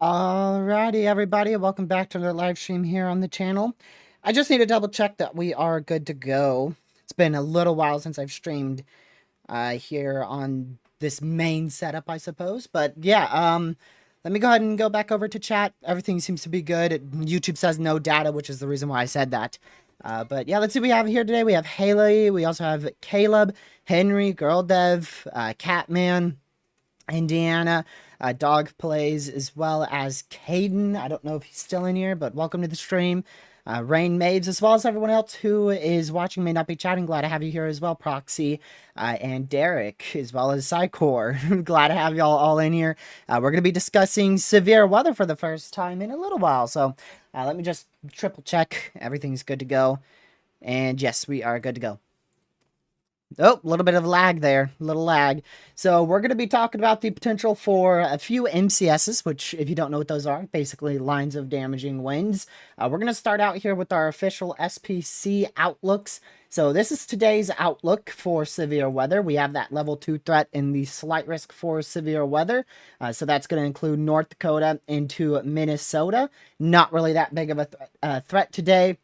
Alrighty, everybody, welcome back to the live stream here on the channel. I just need to double check that we are good to go. It's been a little while since I've streamed here on this main setup, I suppose. But yeah, let me go ahead and go back over to chat. Everything seems to be good. YouTube says no data, which is the reason why I said that. But yeah, let's see what we have here today. We have Haley. We also have Caleb, Henry, Girl Dev, Catman, Indiana, Dog Plays, as well as Caden. I don't know if he's still in here, but welcome to the stream. Rain Maves, as well as everyone else who is watching, may not be chatting. Glad to have you here as well, Proxy, and Derek, as well as Psycor. Glad to have y'all all in here. We're going to be discussing severe weather for the first time in a little while, so let me just triple check. Everything's good to go. And yes, we are good to go. Oh, a little bit of lag there, a little lag. So we're going to be talking about the potential for a few MCSs, which, if you don't know what those are, basically lines of damaging winds. We're going to start out here with our official SPC outlooks. So this is today's outlook for severe weather. We have that level 2 threat and the slight risk for severe weather. So that's going to include North Dakota into Minnesota. Not really that big of a threat today.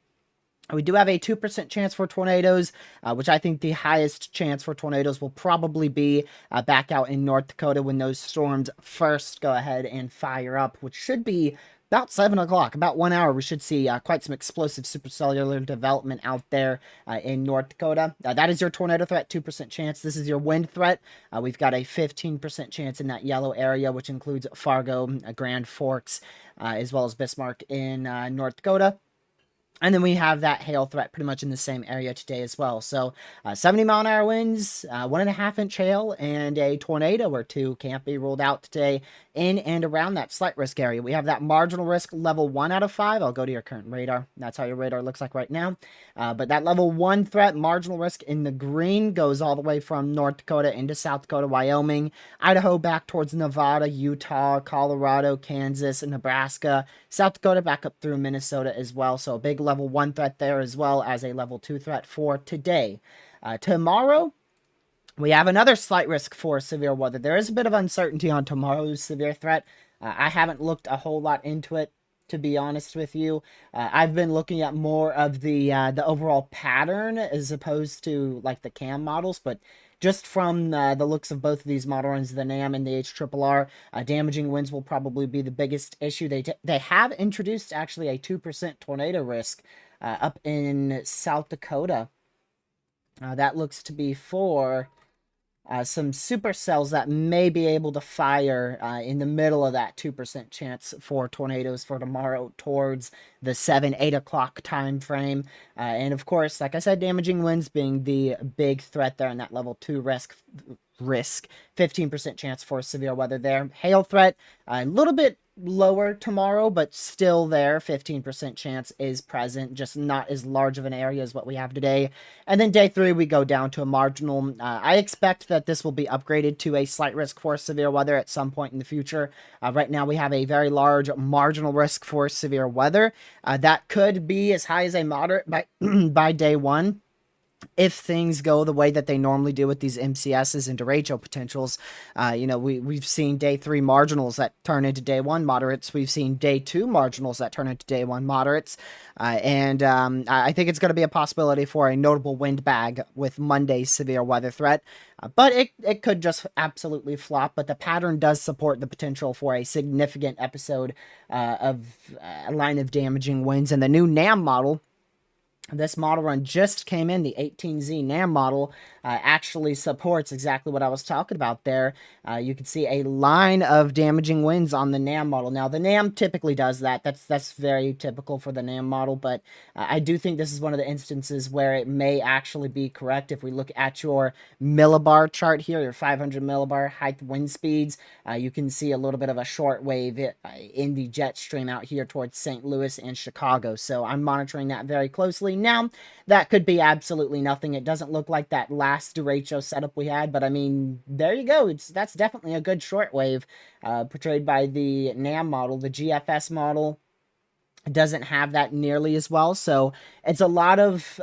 We do have a 2% chance for tornadoes, which I think the highest chance for tornadoes will probably be back out in North Dakota when those storms first go ahead and fire up, which should be about 7 o'clock, about 1 hour. We should see quite some explosive supercellular development out there in North Dakota. That is your tornado threat, 2% chance. This is your wind threat. We've got a 15% chance in that yellow area, which includes Fargo, Grand Forks, as well as Bismarck in North Dakota. And then we have that hail threat pretty much in the same area today as well. So 70-mile-an-hour winds, 1.5-inch hail, and a tornado or two can't be ruled out today in and around that slight risk area. We have that marginal risk level 1 out of 5. I'll go to your current radar. That's how your radar looks like right now. But that level 1 threat, marginal risk in the green, goes all the way from North Dakota into South Dakota, Wyoming, Idaho, back towards Nevada, Utah, Colorado, Kansas, and Nebraska, South Dakota, back up through Minnesota as well. So a big level 1 threat there, as well as a level 2 threat for today. Tomorrow, we have another slight risk for severe weather. There is a bit of uncertainty on tomorrow's severe threat. I haven't looked a whole lot into it, to be honest with you. I've been looking at more of the overall pattern as opposed to like the CAM models, but just from the looks of both of these model runs, the NAM and the HRRR, damaging winds will probably be the biggest issue. They have introduced actually a 2% tornado risk up in South Dakota. That looks to be for some supercells that may be able to fire in the middle of that 2% chance for tornadoes for tomorrow towards the 7-8 o'clock time frame. And of course, like I said, damaging winds being the big threat there in that level 2 risk 15% chance for severe weather there. Hail threat a little bit lower tomorrow, but still there. 15% chance is present, just not as large of an area as what we have today. And then day 3, we go down to a marginal. I expect that this will be upgraded to a slight risk for severe weather at some point in the future. Right now, we have a very large marginal risk for severe weather. That could be as high as a moderate by, by day 1. If things go the way that they normally do with these MCSs and derecho potentials. We've seen day 3 marginals that turn into day 1 moderates. We've seen day 2 marginals that turn into day 1 moderates. I think it's going to be a possibility for a notable wind bag with Monday's severe weather threat. But it could just absolutely flop. But the pattern does support the potential for a significant episode of a line of damaging winds. And the new NAM model, this model run just came in, the 18Z NAM model, actually supports exactly what I was talking about there. You can see a line of damaging winds on the NAM model. Now, the NAM typically does that. That's very typical for the NAM model, but I do think this is one of the instances where it may actually be correct. If we look at your millibar chart here, your 500 millibar height wind speeds, you can see a little bit of a short wave in the jet stream out here towards St. Louis and Chicago. So I'm monitoring that very closely. Now, that could be absolutely nothing. It doesn't look like that last derecho setup we had, but I mean, there you go. That's definitely a good shortwave portrayed by the NAM model. The GFS model doesn't have that nearly as well, so it's a lot of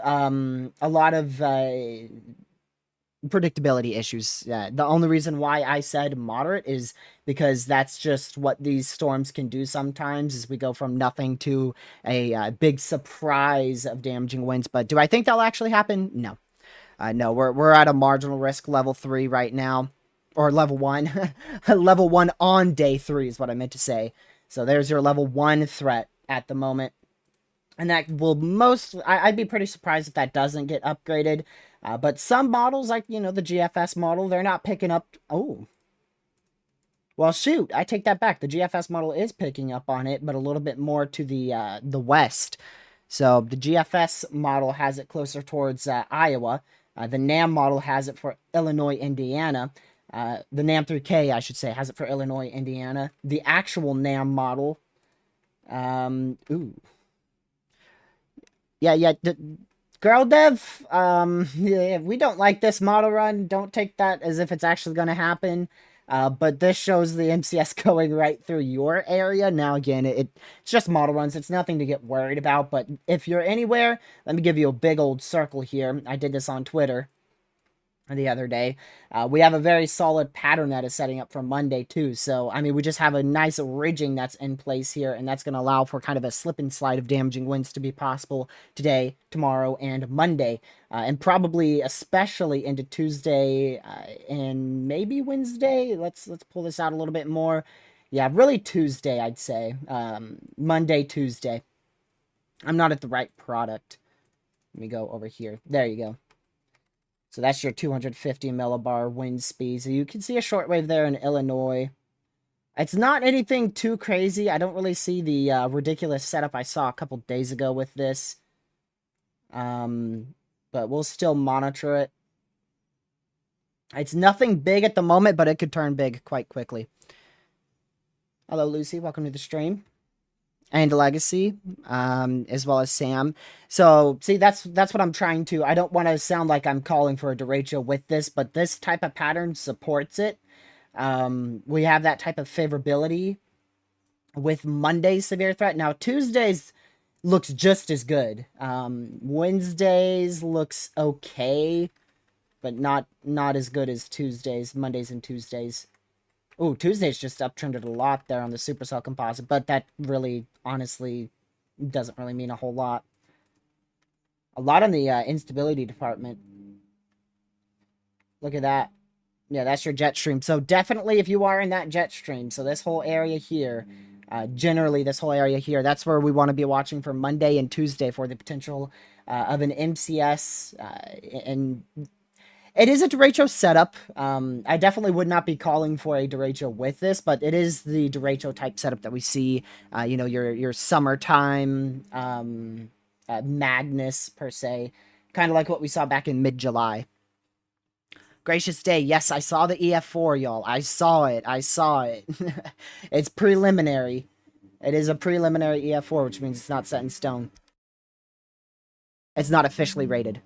predictability issues. The only reason why I said moderate is because that's just what these storms can do sometimes, is we go from nothing to a big surprise of damaging winds. But do I think that'll actually happen? No. No, we're at a marginal risk level 3 right now, or level 1. Level 1 on day 3 is what I meant to say. So there's your level 1 threat at the moment. And that will I'd be pretty surprised if that doesn't get upgraded. But some models, like, the GFS model, they're not picking up. Oh. Well, shoot, I take that back. The GFS model is picking up on it, but a little bit more to the west. So the GFS model has it closer towards Iowa. The NAM model has it for Illinois, Indiana. The NAM 3K, I should say, has it for Illinois, Indiana. The actual NAM model, ooh. Yeah, Girl Dev, yeah, we don't like this model run. Don't take that as if it's actually going to happen. But this shows the MCS going right through your area. Now, again, it's just model runs. It's nothing to get worried about. But if you're anywhere, let me give you a big old circle here. I did this on Twitter the other day. We have a very solid pattern that is setting up for Monday too. So, I mean, we just have a nice ridging that's in place here, and that's going to allow for kind of a slip and slide of damaging winds to be possible today, tomorrow, and Monday, and probably especially into Tuesday and maybe Wednesday. Let's pull this out a little bit more. Yeah, really Tuesday, I'd say. Monday, Tuesday. I'm not at the right product. Let me go over here. There you go. So that's your 250 millibar wind speed. So you can see a shortwave there in Illinois. It's not anything too crazy. I don't really see the ridiculous setup I saw a couple days ago with this. But we'll still monitor it. It's nothing big at the moment, but it could turn big quite quickly. Hello, Lucy. Welcome to the stream. And Legacy, as well as Sam. So, see, that's what I'm trying to. I don't want to sound like I'm calling for a derecho with this, but this type of pattern supports it. We have that type of favorability with Monday's severe threat. Now, Tuesday's looks just as good. Wednesday's looks okay, but not as good as Tuesday's, Mondays and Tuesdays. Oh, Tuesday's just uptrended a lot there on the supercell composite, but that really, honestly, doesn't really mean a whole lot. A lot on the instability department. Look at that. Yeah, that's your jet stream. So definitely if you are in that jet stream, so this whole area here, generally this whole area here, that's where we want to be watching for Monday and Tuesday for the potential of an MCS. And It is a derecho setup. I definitely would not be calling for a derecho with this, but it is the derecho type setup that we see. You know, your summertime madness per se, kind of like what we saw back in mid-July. Gracious day. Yes, I saw the EF4, y'all. I saw it. I saw it. It's preliminary. It is a preliminary EF4, which means it's not set in stone. It's not officially rated.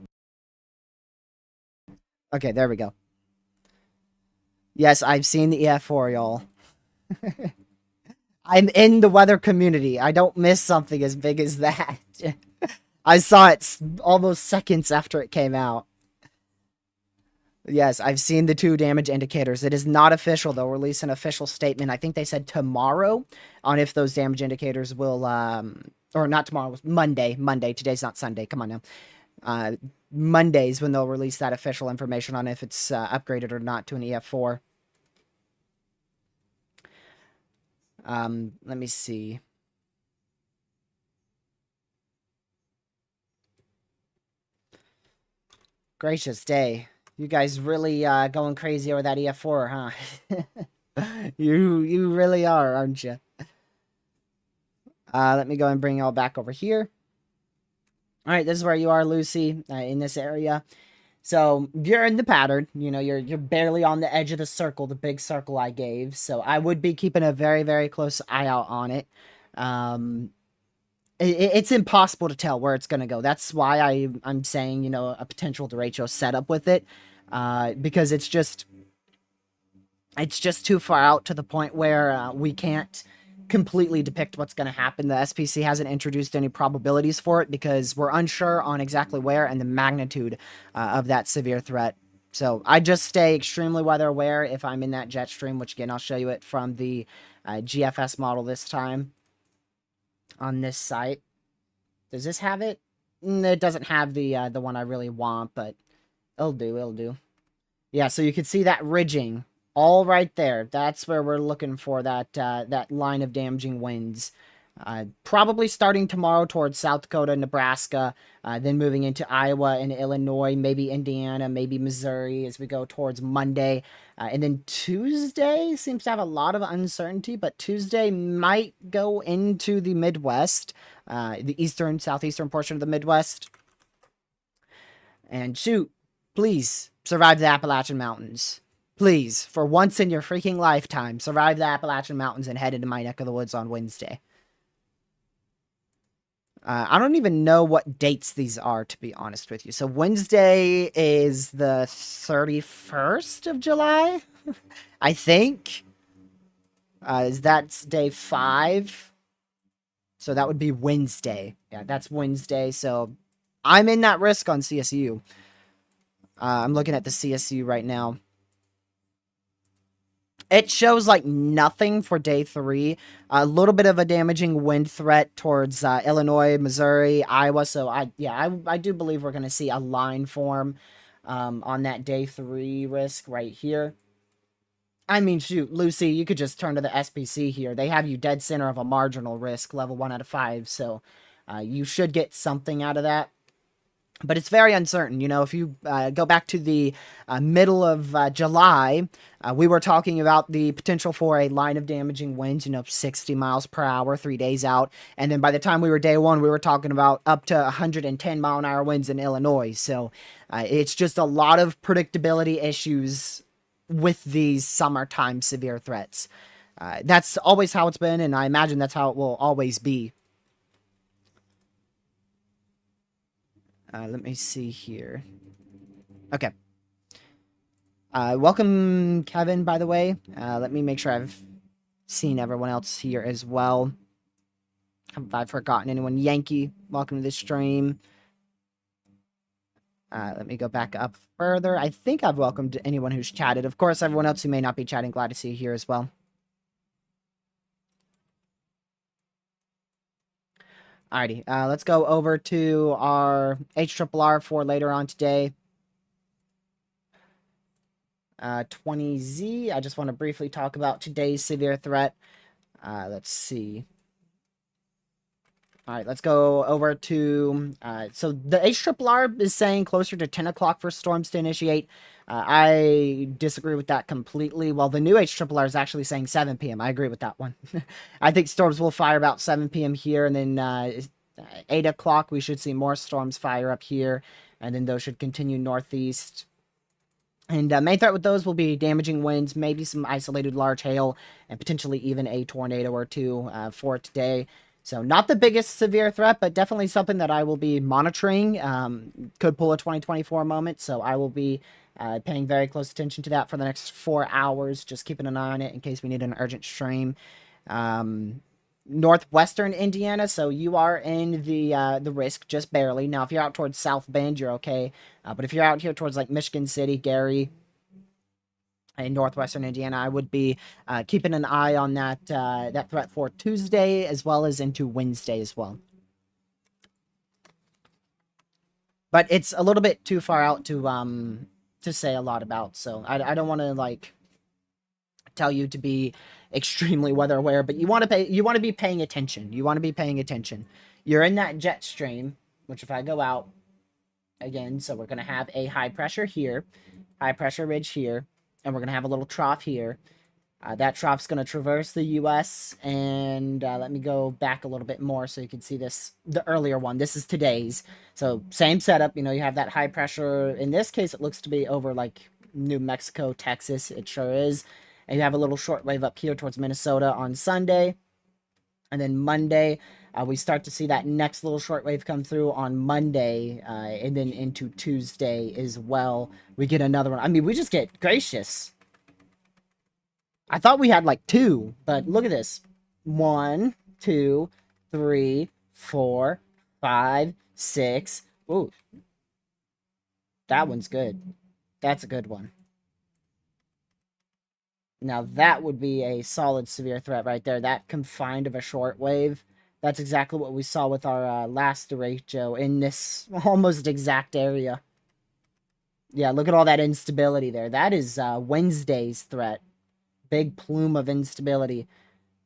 Okay, there we go. Yes, I've seen the EF4, y'all. I'm in the weather community. I don't miss something as big as that. I saw it almost seconds after it came out. Yes, I've seen the 2 damage indicators. It is not official. They'll release an official statement. I think they said tomorrow on if those damage indicators will, or not tomorrow, Monday. Monday. Today's not Sunday. Come on now. Mondays when they'll release that official information on if it's upgraded or not to an EF4. Let me see. Gracious day. You guys really going crazy over that EF4, huh? You really are, aren't you? Let me go and bring y'all back over here. All right, this is where you are, Lucy, in this area. So you're in the pattern. You know, you're barely on the edge of the circle, the big circle I gave. So I would be keeping a very, very close eye out on it. It's impossible to tell where it's going to go. That's why I'm saying, you know, a potential derecho setup with it. Because it's just too far out to the point where we can't completely depict what's going to happen. The SPC hasn't introduced any probabilities for it because we're unsure on exactly where and the magnitude of that severe threat. So I just stay extremely weather aware if I'm in that jet stream, which again, I'll show you it from the GFS model this time on this site. Does this have it? It doesn't have the one I really want, but it'll do. Yeah, so you can see that ridging all right there. That's where we're looking for that that line of damaging winds. Probably starting tomorrow towards South Dakota, Nebraska, then moving into Iowa and Illinois, maybe Indiana, maybe Missouri as we go towards Monday. And then Tuesday seems to have a lot of uncertainty, but Tuesday might go into the Midwest, the eastern, southeastern portion of the Midwest. And shoot, please survive the Appalachian Mountains. Please, for once in your freaking lifetime, survive the Appalachian Mountains and head into my neck of the woods on Wednesday. I don't even know what dates these are, to be honest with you. So Wednesday is the 31st of July, I think. That's day 5. So that would be Wednesday. Yeah, that's Wednesday. So I'm in that risk on CSU. I'm looking at the CSU right now. It shows like nothing for day 3. A little bit of a damaging wind threat towards Illinois, Missouri, Iowa. So I do believe we're going to see a line form on that day 3 risk right here. I mean, shoot, Lucy, you could just turn to the SPC here. They have you dead center of a marginal risk, level 1 out of 5. So you should get something out of that. But it's very uncertain. You know, if you go back to the middle of July, we were talking about the potential for a line of damaging winds, you know, 60 miles per hour, 3 days out. And then by the time we were day 1, we were talking about up to 110 mile an hour winds in Illinois. So it's just a lot of predictability issues with these summertime severe threats. That's always how it's been, and I imagine that's how it will always be. Let me see here. Okay. Welcome, Kevin, by the way. Let me make sure I've seen everyone else here as well. Have I forgotten anyone? Yankee, welcome to the stream. Let me go back up further. I think I've welcomed anyone who's chatted. Of course, everyone else who may not be chatting, glad to see you here as well. Alrighty, let's go over to our HRRR for later on today. 20Z, I just want to briefly talk about today's severe threat. Let's see. All right, let's go over to, so the HRRR is saying closer to 10 o'clock for storms to initiate. I disagree with that completely. Well, the new HRRR is actually saying 7 p.m. I agree with that one. I think storms will fire about 7 p.m. here, and then 8 o'clock we should see more storms fire up here, and then those should continue northeast. And main threat with those will be damaging winds, maybe some isolated large hail, and potentially even a tornado or two for today. So not the biggest severe threat, but definitely something that I will be monitoring. Could pull a 2024 moment, so I will be paying very close attention to that for the next 4 hours, just keeping an eye on it in case we need an urgent stream. Northwestern Indiana, so you are in the risk just barely. Now, if you're out towards South Bend, you're okay. But if you're out here towards like Michigan City, Gary, and northwestern Indiana, I would be keeping an eye on that threat for Tuesday as well as into Wednesday as well. But it's a little bit too far out to say a lot about, so I don't want to like tell you to be extremely weather aware, but you want to be paying attention. You want to be paying attention. You're in that jet stream, which if I go out again, so we're going to have a high pressure here, high pressure ridge here, and we're going to have a little trough here. That trough's going to traverse the U.S., and let me go back a little bit more so you can see this, the earlier one. This is today's. So same setup, you know, you have that high pressure. In this case, it looks to be over like New Mexico, Texas. It sure is. And you have a little short wave up here towards Minnesota on Sunday. And then Monday, we start to see that next little short wave come through on Monday, and then into Tuesday as well. We get another one. I mean, we just get gracious. I thought we had like 2, but look at this. 1, 2, 3, 4, 5, 6. Ooh. That one's good. That's a good one. Now that would be a solid severe threat right there. That confined of a short wave. That's exactly what we saw with our last derecho in this almost exact area. Yeah, look at all that instability there. That is Wednesday's threat. Big plume of instability.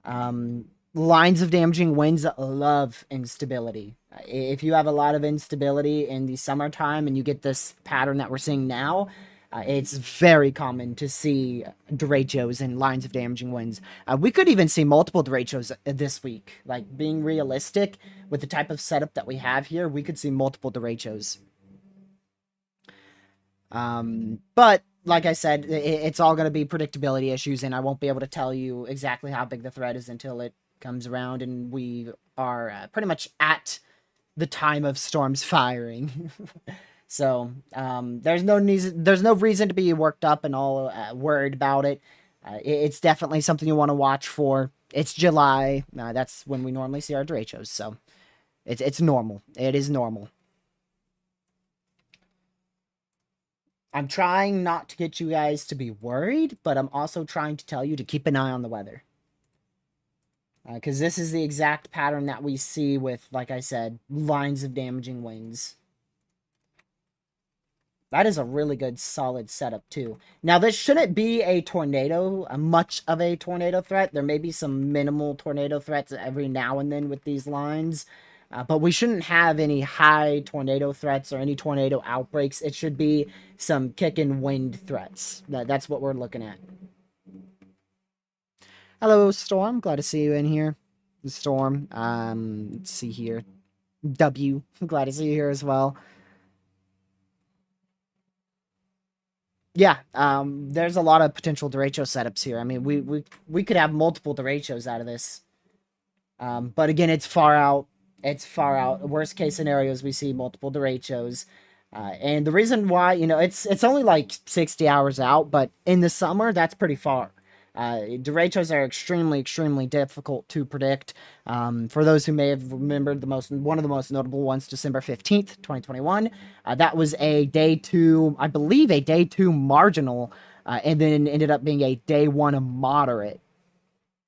Lines of damaging winds love instability. If you have a lot of instability in the summertime and you get this pattern that we're seeing now, it's very common to see derechos and lines of damaging winds. We could even see multiple derechos this week. Like, being realistic with the type of setup that we have here, we could see multiple derechos. But like I said, it's all going to be predictability issues, and I won't be able to tell you exactly how big the threat is until it comes around and we are pretty much at the time of storms firing. So there's no reason to be worked up and all worried about it. It's definitely something you want to watch for. It's July. That's when we normally see our derechos, so it's normal. It is normal. I'm trying not to get you guys to be worried, but I'm also trying to tell you to keep an eye on the weather. Because this is the exact pattern that we see with, like I said, lines of damaging winds. That is a really good, solid setup, too. Now, this shouldn't be a tornado, much of a tornado threat. There may be some minimal tornado threats every now and then with these lines. But we shouldn't have any high tornado threats or any tornado outbreaks. It should be some kick and wind threats. That's what we're looking at. Hello, Storm. Glad to see you in here. Storm. Let's see here. W. Glad to see you here as well. Yeah, there's a lot of potential derecho setups here. I mean, we could have multiple derechos out of this. But again, it's far out. It's far out. Worst case scenarios, we see multiple derechos. And the reason why, you know, it's only like 60 hours out, but in the summer, that's pretty far. Derechos are extremely difficult to predict. For those who may have remembered one of the most notable ones, December 15th, 2021, that was a day 2, I believe a day 2 marginal, and then ended up being a day 1 moderate.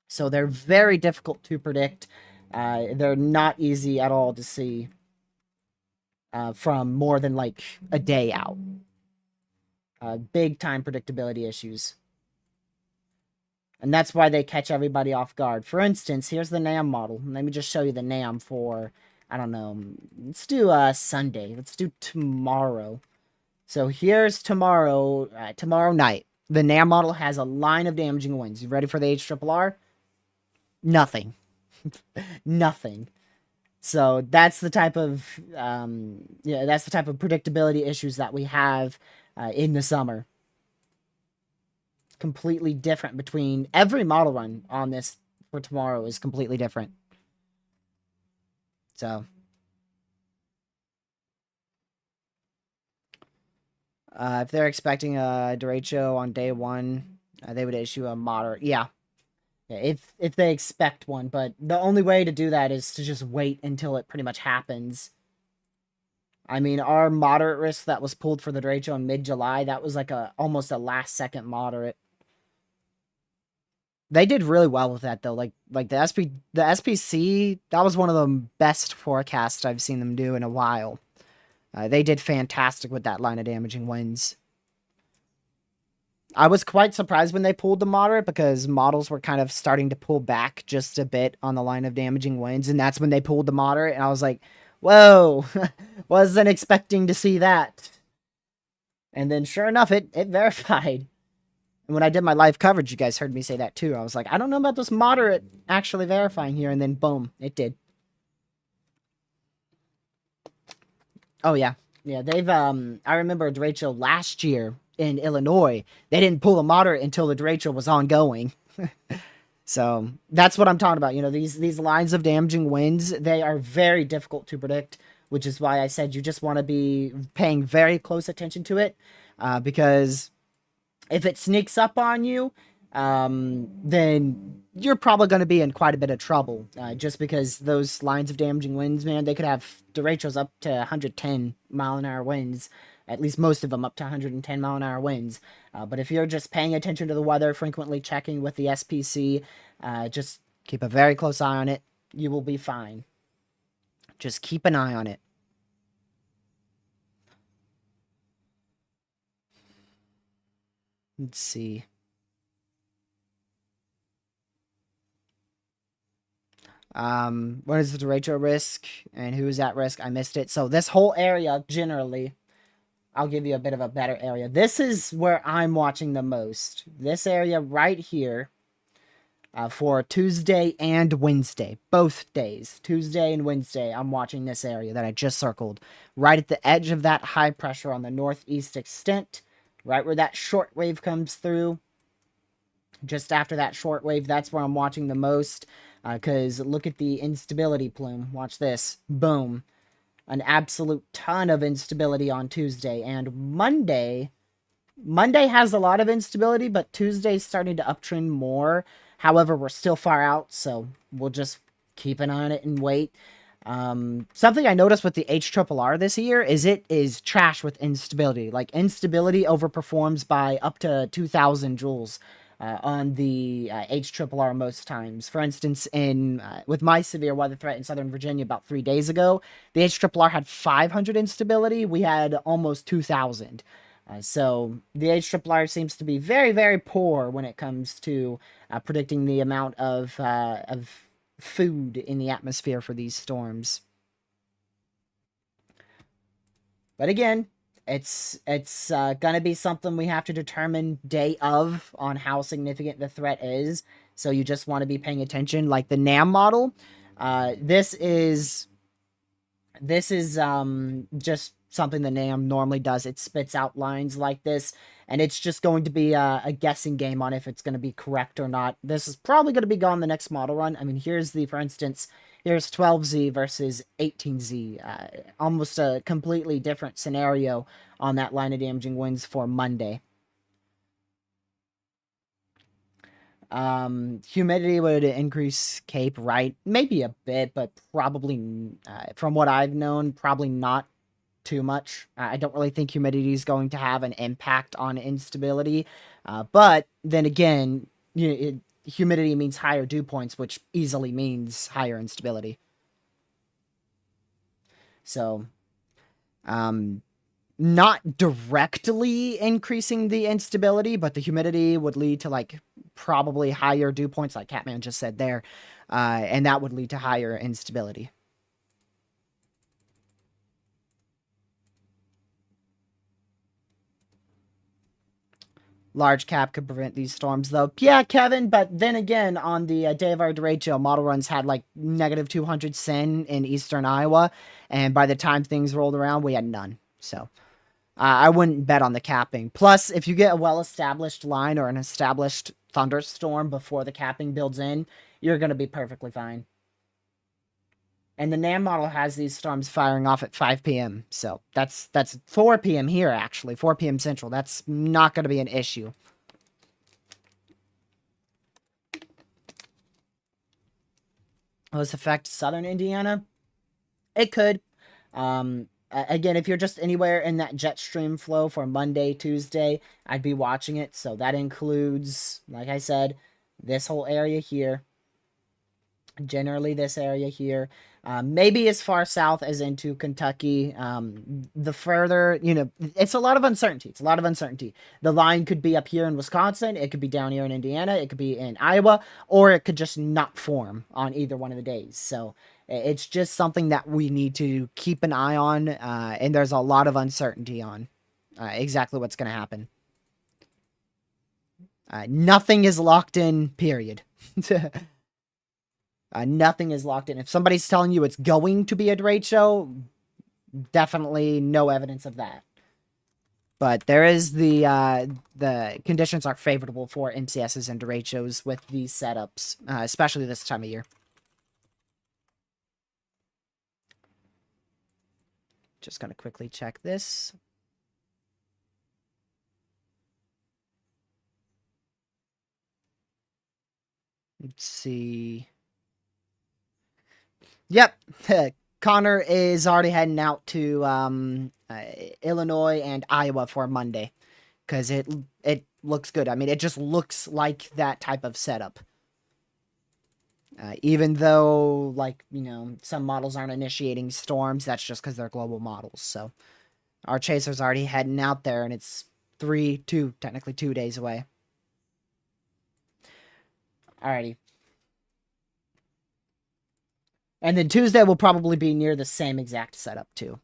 So they're very difficult to predict. They're not easy at all to see from more than like a day out. Big time predictability issues. And that's why they catch everybody off guard. For instance, here's the NAM model. Let me just show you the NAM for, I don't know, let's do Sunday. Let's do tomorrow. So here's tomorrow, tomorrow night. The NAM model has a line of damaging winds. You ready for the HRRR? Nothing. Nothing. So that's the type of, that's the type of predictability issues that we have in the summer. Completely different between every model run on this for tomorrow is completely different. So if they're expecting a derecho on day one, they would issue a moderate. Yeah, if they expect one, but the only way to do that is to just wait until it pretty much happens. I mean, our moderate risk that was pulled for the derecho in mid-July, that was like almost a last-second moderate. They did really well with that though. Like the SPC, that was one of the best forecasts I've seen them do in a while. They did fantastic with that line of damaging winds. I was quite surprised when they pulled the moderate because models were kind of starting to pull back just a bit on the line of damaging winds, and that's when they pulled the moderate, and I was like, whoa, wasn't expecting to see that. And then sure enough, it verified. And when I did my live coverage, you guys heard me say that too. I was like, I don't know about this moderate actually verifying here, and then boom, it did. Oh yeah. Yeah, they've I remember a derecho last year in Illinois. They didn't pull a moderate until the derecho was ongoing. So that's what I'm talking about. You know, these lines of damaging winds, they are very difficult to predict, which is why I said you just want to be paying very close attention to it, because if it sneaks up on you, then you're probably going to be in quite a bit of trouble, just because those lines of damaging winds, man, they could have derechos up to 110 mile an hour winds, at least most of them up to 110 mile an hour winds. But if you're just paying attention to the weather, frequently checking with the SPC, just keep a very close eye on it, you will be fine. Just keep an eye on it. Let's see. What is the derecho risk and who is at risk? I missed it. So this whole area, generally, I'll give you a bit of a better area. This is where I'm watching the most. This area right here, for Tuesday and Wednesday, both days, Tuesday and Wednesday, I'm watching this area that I just circled, right at the edge of that high pressure on the northeast extent, right where that short wave comes through. Just after that short wave, that's where I'm watching the most, because look at the instability plume. Watch this. Boom. An absolute ton of instability on Tuesday. And Monday has a lot of instability, but Tuesday's starting to uptrend more. However, we're still far out, so we'll just keep an eye on it and wait. Something I noticed with the HRRR this year is it is trash with instability. Like, instability overperforms by up to 2,000 joules on the HRRR most times. For instance, with my severe weather threat in Southern Virginia about 3 days ago, the HRRR had 500 instability. We had almost 2,000. So the HRRR seems to be very, very poor when it comes to predicting the amount of food in the atmosphere for these storms. But again, it's gonna be something we have to determine day of on how significant the threat is. So you just want to be paying attention. Like the NAM model, this is just something the NAM normally does. It spits out lines like this, and it's just going to be a guessing game on if it's going to be correct or not. This is probably going to be gone the next model run. I mean, for instance, here's 12Z versus 18Z. Almost a completely different scenario on that line of damaging winds for Monday. Humidity would increase CAPE, right? Maybe a bit, but probably, from what I've known, probably not too much. I don't really think humidity is going to have an impact on instability. But then again, humidity means higher dew points, which easily means higher instability. So, not directly increasing the instability, but the humidity would lead to like probably higher dew points, like Catman just said there, and that would lead to higher instability. Large cap could prevent these storms, though. Yeah, Kevin, but then again, on the day of our derecho, model runs had like negative 200 SIN in eastern Iowa, and by the time things rolled around, we had none. So I wouldn't bet on the capping. Plus, if you get a well-established line or an established thunderstorm before the capping builds in, you're going to be perfectly fine. And the NAM model has these storms firing off at 5 p.m. So that's 4 p.m. here, actually. 4 p.m. Central. That's not going to be an issue. Will this affect southern Indiana? It could. Again, if you're just anywhere in that jet stream flow for Monday, Tuesday, I'd be watching it. So that includes, like I said, this whole area here. Generally this area here, maybe as far south as into Kentucky. The further, it's a lot of uncertainty. The line could be up here in Wisconsin, it could be down here in Indiana, it could be in Iowa, or it could just not form on either one of the days. So it's just something that we need to keep an eye on, and there's a lot of uncertainty on exactly what's going to happen. Nothing is locked in, period. Nothing is locked in. If somebody's telling you it's going to be a derecho, definitely no evidence of that. But there is the conditions are favorable for MCSs and derechos with these setups, especially this time of year. Just going to quickly check this. Let's see. Yep, Connor is already heading out to Illinois and Iowa for Monday because it looks good. I mean, it just looks like that type of setup. Even though, like, some models aren't initiating storms, that's just because they're global models. So our chaser's already heading out there, and it's technically 2 days away. Alrighty. And then Tuesday will probably be near the same exact setup, too.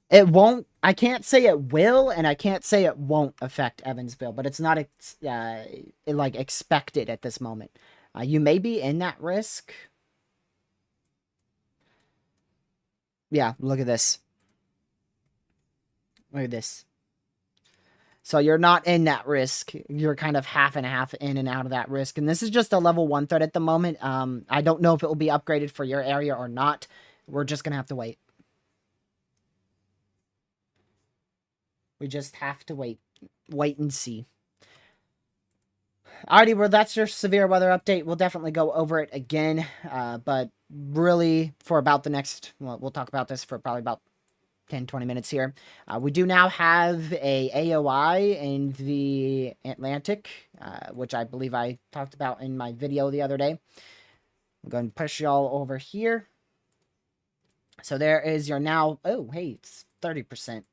It won't, I can't say it will, and I can't say it won't affect Evansville, but it's not, like, expected at this moment. You may be in that risk. Yeah, look at this. Look at this. So you're not in that risk. You're kind of half and half in and out of that risk. And this is just a level 1 threat at the moment. I don't know if it will be upgraded for your area or not. We're just going to have to wait. We just have to wait. Wait and see. Alrighty, well, that's your severe weather update. We'll definitely go over it again. But really, for about the next... Well, we'll talk about this for probably about 10-20 minutes here. We do now have a AOI in the Atlantic, which I believe I talked about in my video the other day. I'm going to push y'all over here. So there is your now... Oh, hey, it's 30%.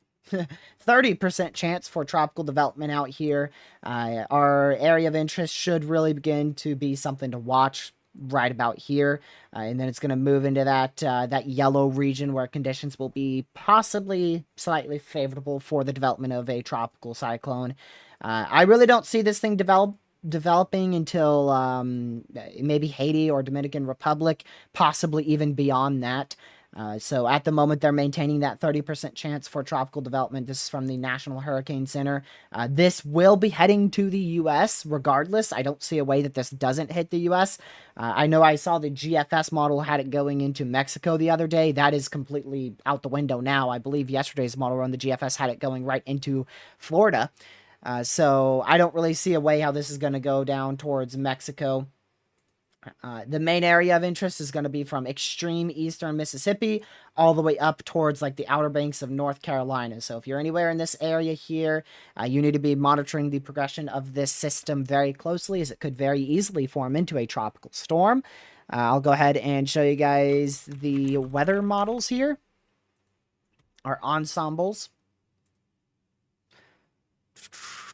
30% chance for tropical development out here. Our area of interest should really begin to be something to watch right about here, and then it's going to move into that yellow region where conditions will be possibly slightly favorable for the development of a tropical cyclone. I really don't see this thing developing until maybe Haiti or Dominican Republic, possibly even beyond that. So at the moment, they're maintaining that 30% chance for tropical development. This is from the National Hurricane Center. This will be heading to the U.S. regardless. I don't see a way that this doesn't hit the U.S. I know I saw the GFS model had it going into Mexico the other day. That is completely out the window now. I believe yesterday's model run, the GFS had it going right into Florida. So I don't really see a way how this is going to go down towards Mexico. The main area of interest is going to be from extreme eastern Mississippi all the way up towards like the Outer Banks of North Carolina. So if you're anywhere in this area here, you need to be monitoring the progression of this system very closely, as it could very easily form into a tropical storm. I'll go ahead and show you guys the weather models here, our ensembles.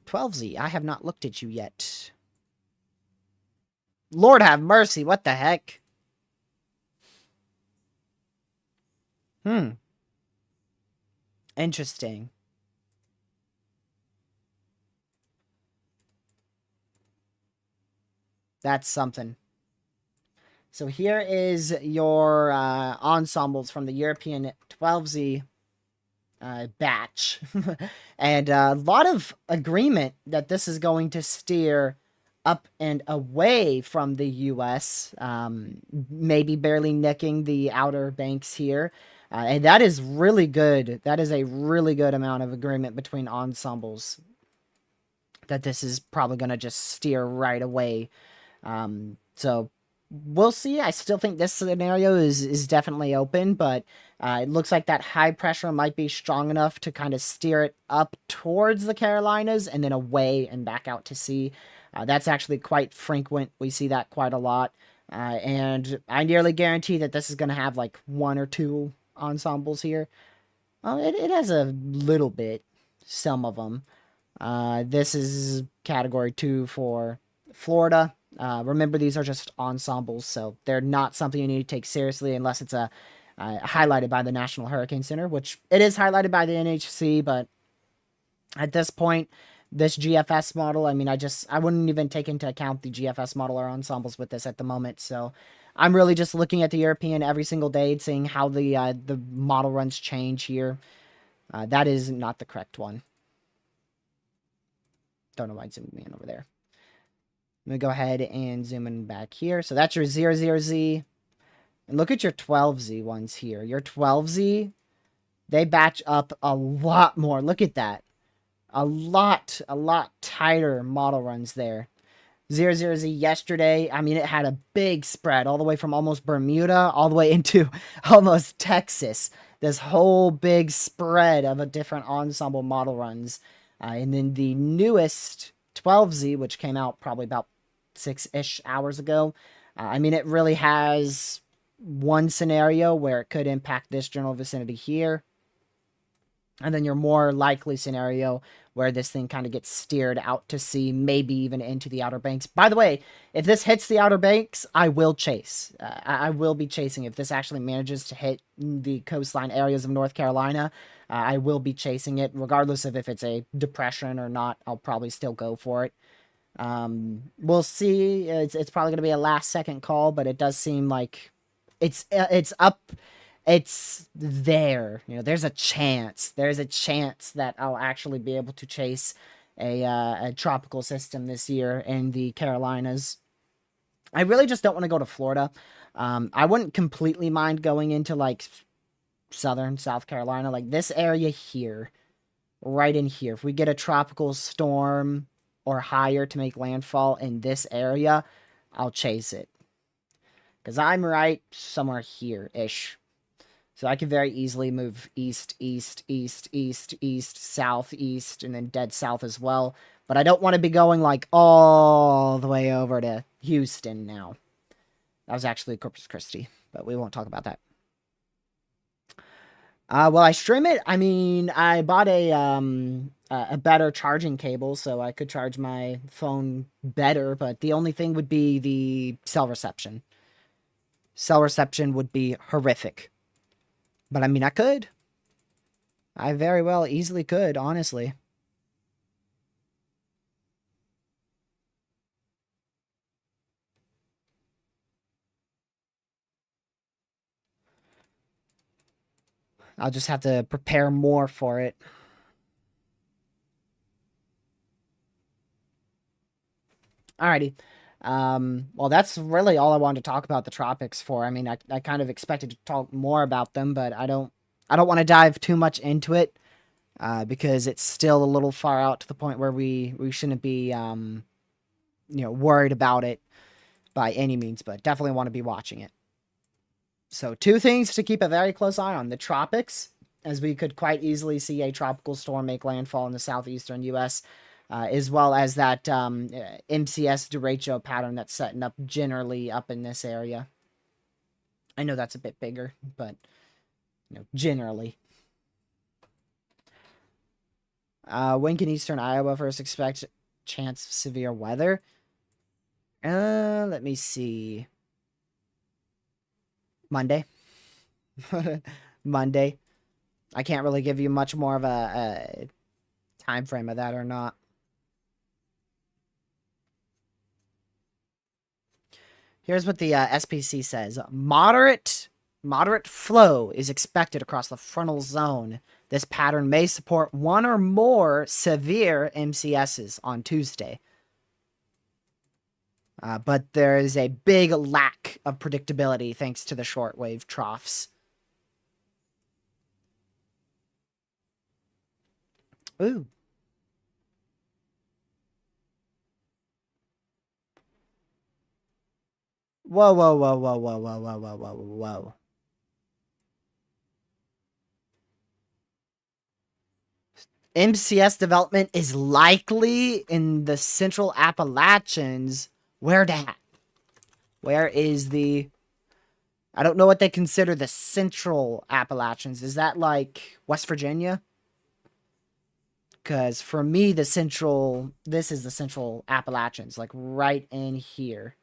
12Z, I have not looked at you yet. Lord have mercy, what the heck? Interesting. That's something. So here is your ensembles from the European 12Z batch. And a lot of agreement that this is going to steer up and away from the US, maybe barely nicking the Outer Banks here. And that is really good. That is a really good amount of agreement between ensembles that this is probably going to just steer right away. So we'll see. I still think this scenario is definitely open, but it looks like that high pressure might be strong enough to kind of steer it up towards the Carolinas and then away and back out to sea. That's actually quite frequent. We see that quite a lot. And I nearly guarantee that this is going to have like one or two ensembles here. It has a little bit, some of them. This is category 2 for Florida. Remember, these are just ensembles, so they're not something you need to take seriously unless it's highlighted by the National Hurricane Center, which it is highlighted by the NHC, but at this point, this GFS model, I mean, I wouldn't even take into account the GFS model or ensembles with this at the moment, so I'm really just looking at the European every single day and seeing how the model runs change here. That is not the correct one. Don't know why it's zooming in over there. Let me go ahead and zoom in back here. So that's your 00Z. And look at your 12Z ones here. Your 12Z, they batch up a lot more. Look at that. A lot tighter model runs there. 00Z yesterday, I mean, it had a big spread all the way from almost Bermuda all the way into almost Texas. This whole big spread of a different ensemble model runs. And then the newest 12Z, which came out probably about 6-ish hours ago, I mean, it really has one scenario where it could impact this general vicinity here. And then your more likely scenario where this thing kind of gets steered out to sea, maybe even into the Outer Banks. By the way, if this hits the Outer Banks, I will chase. I will be chasing. If this actually manages to hit the coastline areas of North Carolina, I will be chasing it, regardless of if it's a depression or not. I'll probably still go for it. We'll see. It's probably going to be a last-second call, but it does seem like it's up. It's there. You know, there's a chance. There's a chance that I'll actually be able to chase a tropical system this year in the Carolinas. I really just don't want to go to Florida. I wouldn't completely mind going into like southern South Carolina, like this area here, right in here. If we get a tropical storm or higher to make landfall in this area, I'll chase it. Because I'm right somewhere here-ish. So I can very easily move east, east, east, east, east, south, east, and then dead south as well. But I don't want to be going, like, all the way over to Houston now. That was actually Corpus Christi, but we won't talk about that. Well, I stream it. I mean, I bought a better charging cable, so I could charge my phone better, but the only thing would be the cell reception. Cell reception would be horrific. But I mean, I could. I very well easily could, honestly. I'll just have to prepare more for it. Alrighty. Well, that's really all I wanted to talk about the tropics for. I mean, I kind of expected to talk more about them, but I don't want to dive too much into it, because it's still a little far out to the point where we shouldn't be, worried about it by any means, but definitely want to be watching it. So 2 things to keep a very close eye on: the tropics, as we could quite easily see a tropical storm make landfall in the southeastern U.S., as well as that MCS derecho pattern that's setting up generally up in this area. I know that's a bit bigger, but generally. When can eastern Iowa first expect chance of severe weather? Let me see. Monday. Monday. I can't really give you much more of a time frame of that or not. Here's what the SPC says. Moderate flow is expected across the frontal zone. This pattern may support one or more severe MCSs on Tuesday. But there is a big lack of predictability thanks to the shortwave troughs. Ooh. Whoa, whoa, whoa, whoa, whoa, whoa, whoa, whoa, whoa, whoa. MCS development is likely in the Central Appalachians. Where that? Where is the... I don't know what they consider the Central Appalachians. Is that like West Virginia? Because for me, this is the Central Appalachians, like right in here.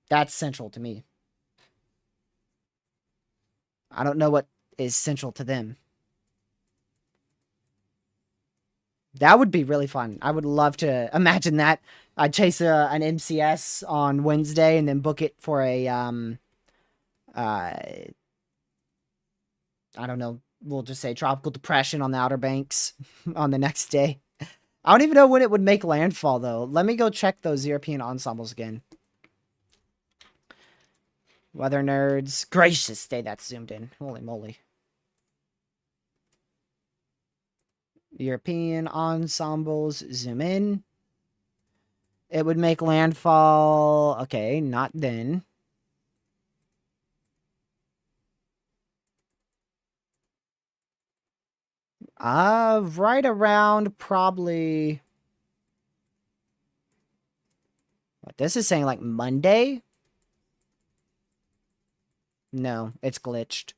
That's central to me. I don't know what is central to them. That would be really fun. I would love to imagine that. I'd chase an MCS on Wednesday and then book it for a, I don't know, we'll just say tropical depression on the Outer Banks on the next day. I don't even know when it would make landfall, though. Let me go check those European ensembles again. Weather nerds. Gracious day, that's zoomed in. Holy moly. European ensembles. Zoom in. It would make landfall. Okay, not then. Right around probably... What, this is saying like Monday? No, it's glitched.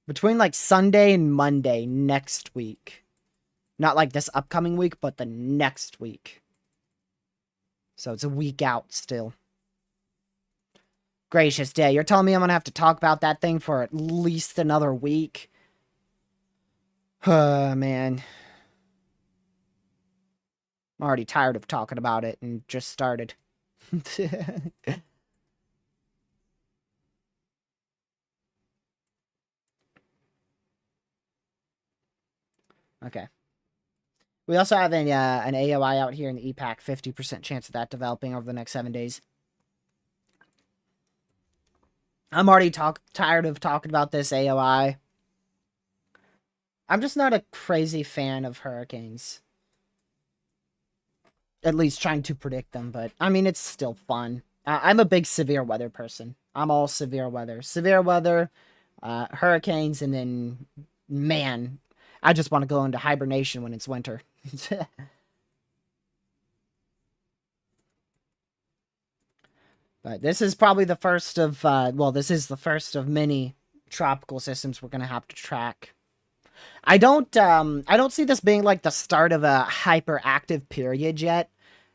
Between like Sunday and Monday next week. Not like this upcoming week, but the next week. So it's a week out still. Gracious day. You're telling me I'm going to have to talk about that thing for at least another week? Man. I'm already tired of talking about it and just started. Okay. We also have an AOI out here in the EPAC. 50% chance of that developing over the next 7 days. I'm already tired of talking about this AOI. I'm just not a crazy fan of hurricanes. At least trying to predict them, but I mean, it's still fun. I'm a big severe weather person. I'm all severe weather. Severe weather, hurricanes, and then, man, I just want to go into hibernation when it's winter. But this is probably the first of, this is the first of many tropical systems we're going to have to track. I don't see this being like the start of a hyperactive period yet.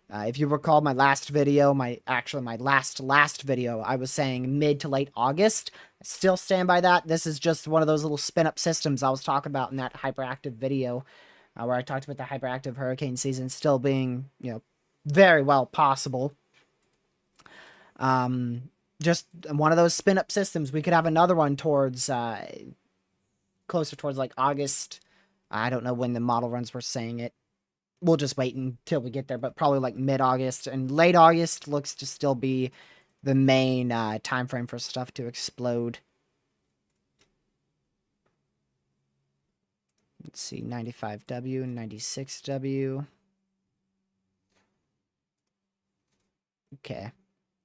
If you recall my last video, my last video, I was saying mid to late August. I still stand by that. This is just one of those little spin-up systems I was talking about in that hyperactive video, where I talked about the hyperactive hurricane season still being, very well possible. Just one of those spin-up systems. We could have another one towards, closer towards like August. I don't know when the model runs were saying it. We'll just wait until we get there, but probably like mid-August. And late August looks to still be the main time frame for stuff to explode. Let's see, 95W and 96W. Okay.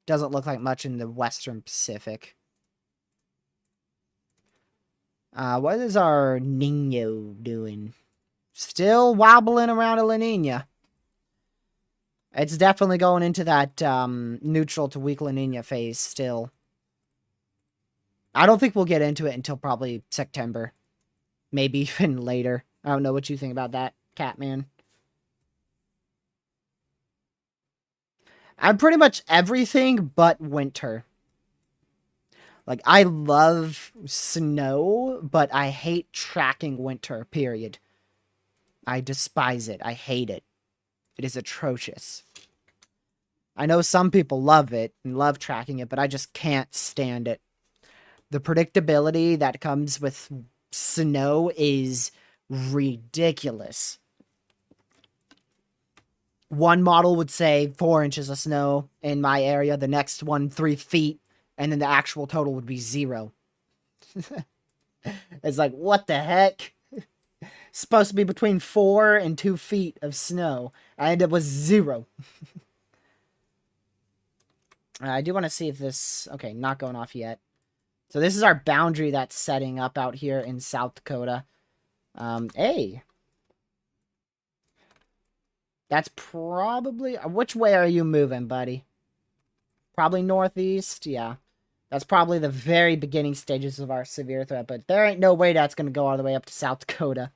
Doesn't look like much in the Western Pacific. What is our Nino doing? Still wobbling around a La Nina. It's definitely going into that neutral to weak La Nina phase still. I don't think we'll get into it until probably September. Maybe even later. I don't know what you think about that, Catman. I'm pretty much everything but winter. Like, I love snow, but I hate tracking winter, period. I despise it. I hate it. It is atrocious. I know some people love it and love tracking it, but I just can't stand it. The predictability that comes with snow is ridiculous. One model would say 4 inches of snow in my area, the next one 3 feet, and then the actual total would be 0. It's like, what the heck? It's supposed to be between 4 and 2 feet of snow, and it was 0. I do want to see if this... Okay, not going off yet. So this is our boundary that's setting up out here in South Dakota. Hey. That's probably... Which way are you moving, buddy? Probably northeast? Yeah. That's probably the very beginning stages of our severe threat, but there ain't no way that's going to go all the way up to South Dakota.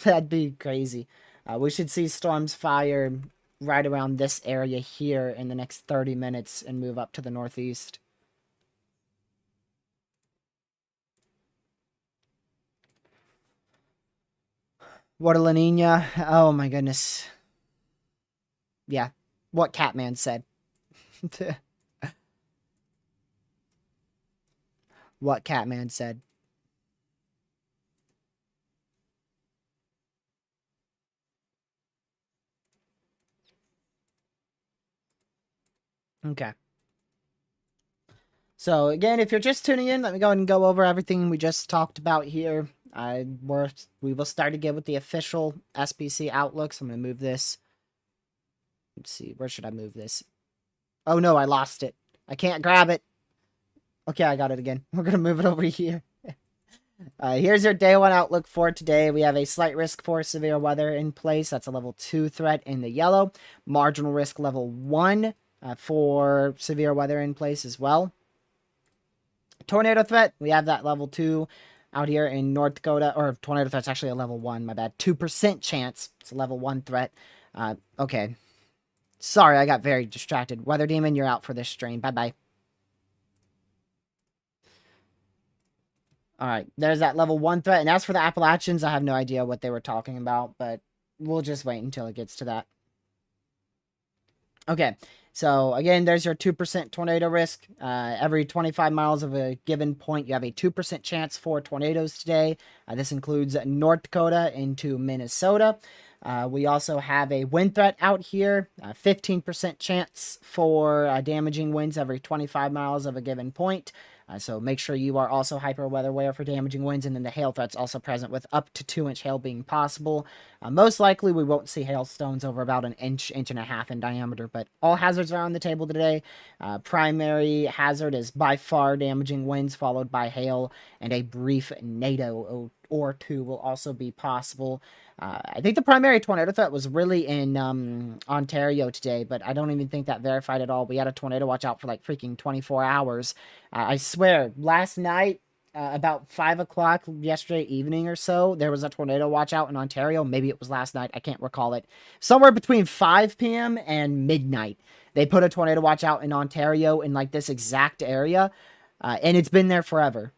That'd be crazy. We should see storms fire right around this area here in the next 30 minutes and move up to the northeast. What a La Nina. Oh my goodness. Yeah. What Catman said. What Catman said. Okay. So again, if you're just tuning in, let me go ahead and go over everything we just talked about here. We will start again with the official SPC outlook. So I'm going to move this. Let's see, where should I move this? Oh no, I lost it. I can't grab it. Okay, I got it again. We're going to move it over here. Here's your day 1 outlook for today. We have a slight risk for severe weather in place. That's a level 2 threat in the yellow. Marginal risk level 1 for severe weather in place as well. Tornado threat, we have that level 2 out here in North Dakota, or tornado threat's actually a level 1, my bad. 2% chance. It's a level 1 threat. Okay. Sorry, I got very distracted. Weather Demon, you're out for this stream. Bye-bye. Alright, there's that level 1 threat. And as for the Appalachians, I have no idea what they were talking about, but we'll just wait until it gets to that. Okay, so again, there's your 2% tornado risk. Every 25 miles of a given point, you have a 2% chance for tornadoes today. This includes North Dakota into Minnesota. We also have a wind threat out here, 15% chance for damaging winds every 25 miles of a given point. So make sure you are also hyper weather aware for damaging winds, and then the hail threat's also present with up to 2-inch hail being possible. Most likely we won't see hailstones over about an inch, inch and a half in diameter, but all hazards are on the table today. Primary hazard is by far damaging winds, followed by hail, and a brief NATO or 2 will also be possible. I think the primary tornado threat was really in Ontario today, but I don't even think that verified at all. We had a tornado watch out for like freaking 24 hours. I swear, last night, about 5 o'clock yesterday evening or so, there was a tornado watch out in Ontario. Maybe it was last night. I can't recall it. Somewhere between 5 p.m. and midnight, they put a tornado watch out in Ontario in like this exact area, and it's been there forever.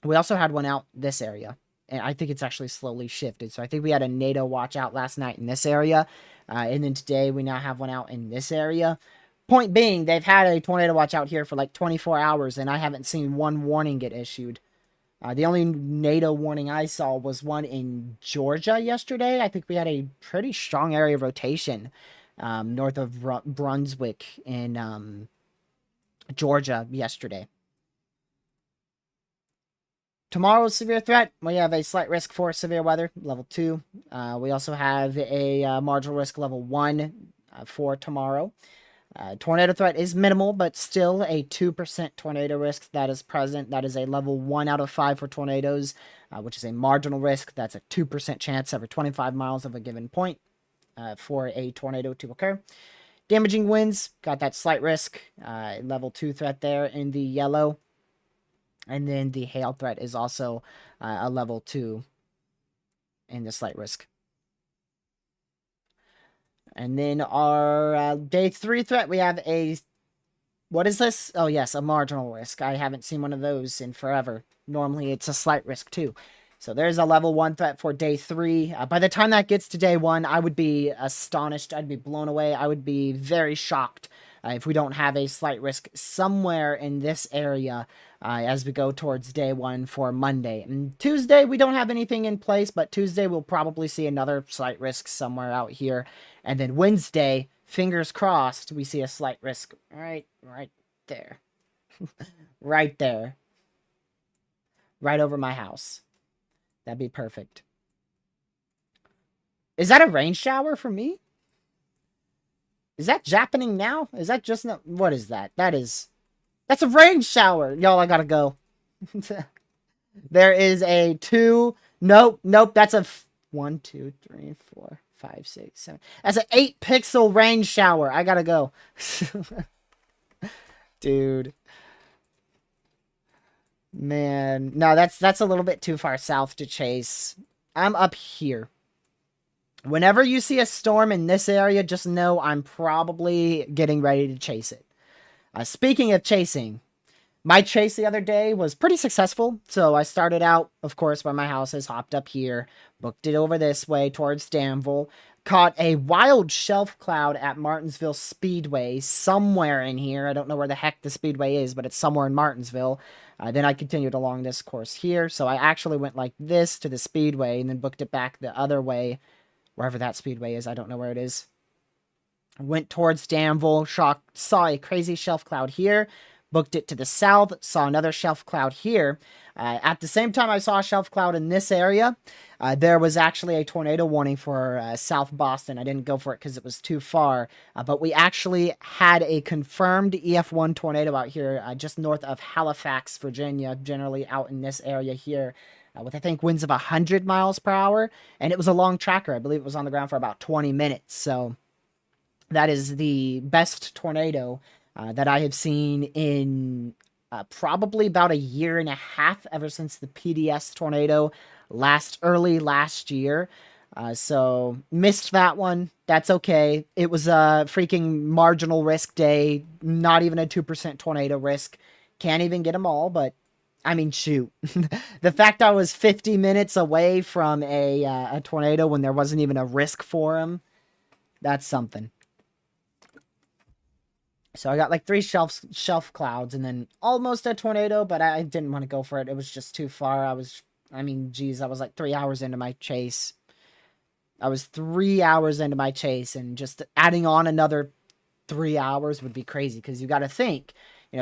We also had one out this area. And I think it's actually slowly shifted. So I think we had a NATO watch out last night in this area. And then today we now have one out in this area. Point being, they've had a tornado watch out here for like 24 hours. And I haven't seen one warning get issued. The only NATO warning I saw was one in Georgia yesterday. I think we had a pretty strong area of rotation north of Brunswick in Georgia yesterday. Tomorrow's severe threat, we have a slight risk for severe weather, level 2. We also have a marginal risk, level 1 for tomorrow. Tornado threat is minimal, but still a 2% tornado risk that is present. That is a level 1 out of 5 for tornadoes, which is a marginal risk. That's a 2% chance every 25 miles of a given point for a tornado to occur. Damaging winds, got that slight risk, level 2 threat there in the yellow. And then the hail threat is also a level 2 in the slight risk. And then our day 3 threat, we have a... What is this? Oh, yes, a marginal risk. I haven't seen one of those in forever. Normally, it's a slight risk, too. So there's a level 1 threat for day 3. By the time that gets to day 1, I would be astonished. I'd be blown away. I would be very shocked if we don't have a slight risk somewhere in this area as we go towards day 1 for Monday. And Tuesday, we don't have anything in place, but Tuesday we'll probably see another slight risk somewhere out here. And then Wednesday, fingers crossed, we see a slight risk right there. Right there. Right over my house. That'd be perfect. Is that a rain shower for me? Is that happening now? Is that just not... What is that? That's a rain shower. Y'all, I gotta go. There is a 2. Nope. That's a 1, 2, 3, 4, 5, 6, 7. That's an 8 pixel rain shower. I gotta go. Dude. Man. No, that's a little bit too far south to chase. I'm up here. Whenever you see a storm in this area, just know I'm probably getting ready to chase it. Speaking of chasing, my chase the other day was pretty successful. So I started out, of course, where my house is, hopped up here, booked it over this way towards Danville, caught a wild shelf cloud at Martinsville Speedway somewhere in here. I don't know where the heck the Speedway is, but it's somewhere in Martinsville. Then I continued along this course here. So I actually went like this to the Speedway and then booked it back the other way. Wherever that Speedway is, I don't know where it is. Went towards Danville, saw a crazy shelf cloud here, booked it to the south, saw another shelf cloud here. At the same time I saw a shelf cloud in this area, there was actually a tornado warning for South Boston. I didn't go for it because it was too far, but we actually had a confirmed EF1 tornado out here just north of Halifax, Virginia, generally out in this area here. With, I think, winds of 100 miles per hour. And it was a long tracker. I believe it was on the ground for about 20 minutes. So that is the best tornado that I have seen in probably about a year and a half, ever since the PDS tornado early last year. So missed that one. That's okay. It was a freaking marginal risk day. Not even a 2% tornado risk. Can't even get them all, but I mean, shoot. The fact I was 50 minutes away from a tornado when there wasn't even a risk for him, that's something. So I got like 3 shelf clouds and then almost a tornado, but I didn't want to go for it. It was just too far. I was like 3 hours into my chase. I was 3 hours into my chase, and just adding on another 3 hours would be crazy, because you got to think,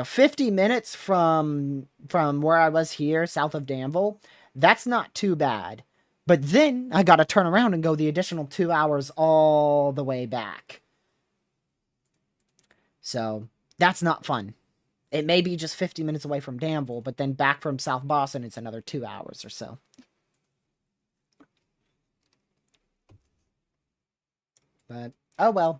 50 minutes from where I was here, south of Danville, that's not too bad. But then I got to turn around and go the additional 2 hours all the way back. So that's not fun. It may be just 50 minutes away from Danville, but then back from South Boston, it's another 2 hours or so. But, oh well.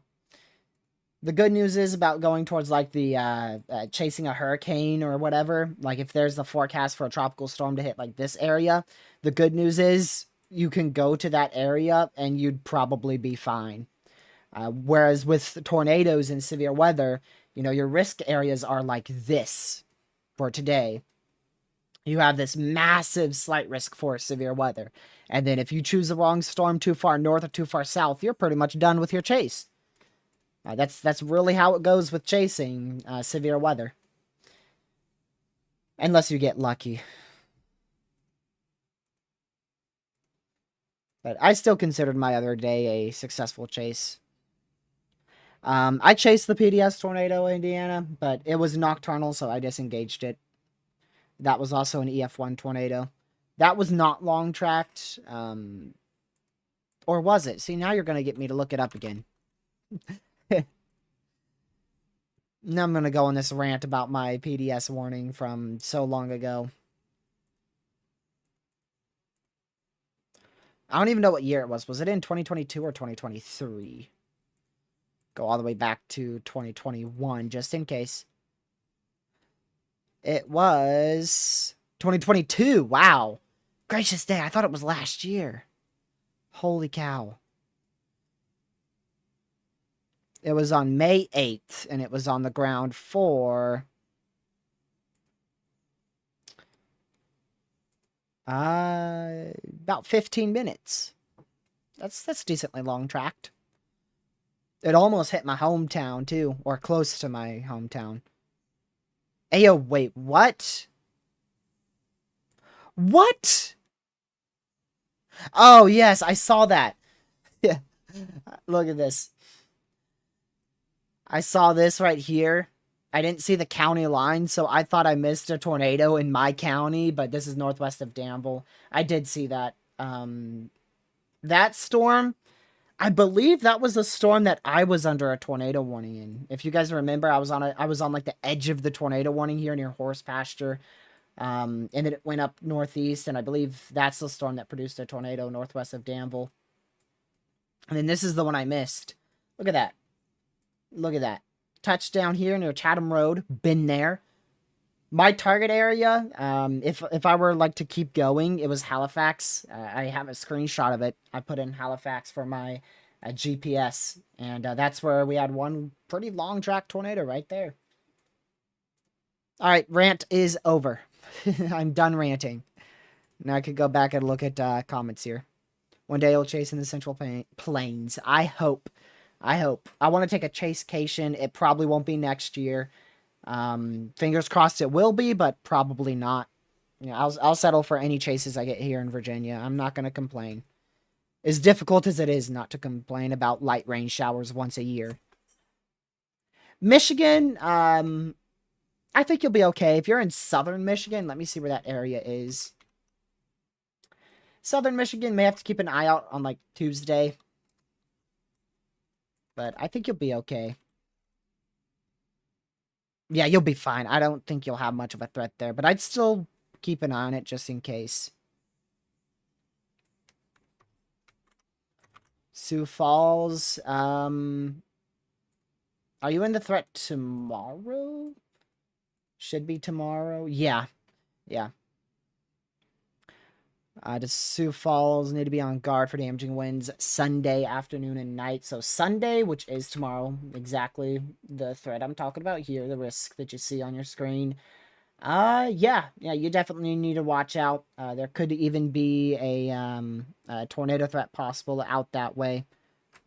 The good news is about going towards, like, the, chasing a hurricane or whatever. Like, if there's the forecast for a tropical storm to hit, like, this area, the good news is you can go to that area and you'd probably be fine. Whereas with tornadoes and severe weather, your risk areas are like this for today. You have this massive slight risk for severe weather. And then if you choose the wrong storm too far north or too far south, you're pretty much done with your chase. That's really how it goes with chasing severe weather. Unless you get lucky. But I still considered my other day a successful chase. I chased the PDS tornado in Indiana, but it was nocturnal, so I disengaged it. That was also an EF1 tornado. That was not long tracked. Or was it? See, now you're going to get me to look it up again. Now I'm going to go on this rant about my PDS warning from so long ago. I don't even know what year it was. Was it in 2022 or 2023? Go all the way back to 2021, just in case. It was 2022. Wow. Gracious day. I thought it was last year. Holy cow. It was on May 8th, and it was on the ground for about 15 minutes. That's decently long tracked. It almost hit my hometown too, or close to my hometown. Ayo, wait, what? What? Oh, yes, I saw that. Yeah. Look at this. I saw this right here. I didn't see the county line, so I thought I missed a tornado in my county, but this is northwest of Danville. I did see that. That storm, I believe that was the storm that I was under a tornado warning in. If you guys remember, I was on like the edge of the tornado warning here near horse pasture. And then it went up northeast, and I believe that's the storm that produced a tornado northwest of Danville. And then this is the one I missed. Look at that. Look at that. Touchdown here near Chatham Road. Been there. My target area, if I were like to keep going, it was Halifax. I have a screenshot of it. I put in Halifax for my GPS, and that's where we had one pretty long track tornado right there. All right, rant is over. I'm done ranting. Now I could go back and look at comments here. One day you'll chase in the Central Plains. I hope. I want to take a chasecation. It probably won't be next year. Fingers crossed it will be, but probably not. You know, I'll settle for any chases I get here in Virginia. I'm not going to complain. As difficult as it is not to complain about light rain showers once a year. Michigan, I think you'll be okay. If you're in southern Michigan, let me see where that area is. Southern Michigan may have to keep an eye out on, like, Tuesday. But I think you'll be okay. Yeah, you'll be fine. I don't think you'll have much of a threat there. But I'd still keep an eye on it just in case. Sioux Falls. Are you in the threat tomorrow? Should be tomorrow. Yeah. Yeah. Does Sioux Falls need to be on guard for damaging winds Sunday afternoon and night? So Sunday, which is tomorrow, exactly the threat I'm talking about here, the risk that you see on your screen. Yeah, you definitely need to watch out. There could even be a tornado threat possible out that way.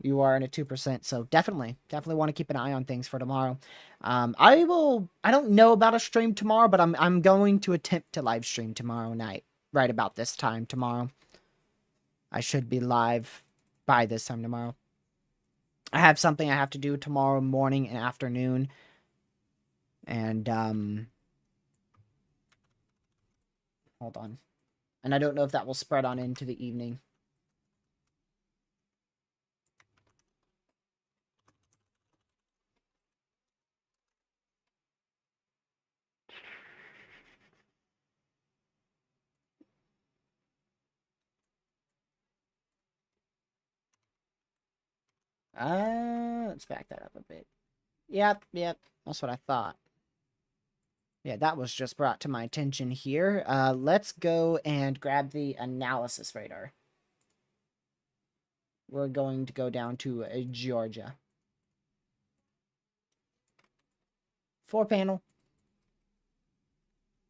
You are in a 2%, so definitely want to keep an eye on things for tomorrow. I don't know about a stream tomorrow, but I'm going to attempt to live stream tomorrow night. Right about this time tomorrow. I should be live by this time tomorrow. I have something I have to do tomorrow morning and afternoon. And, hold on. And I don't know if that will spread on into the evening. Let's back that up a bit. Yep, that's what I thought. Yeah, that was just brought to my attention here. Let's go and grab the analysis radar. We're going to go down to Georgia. 4-panel.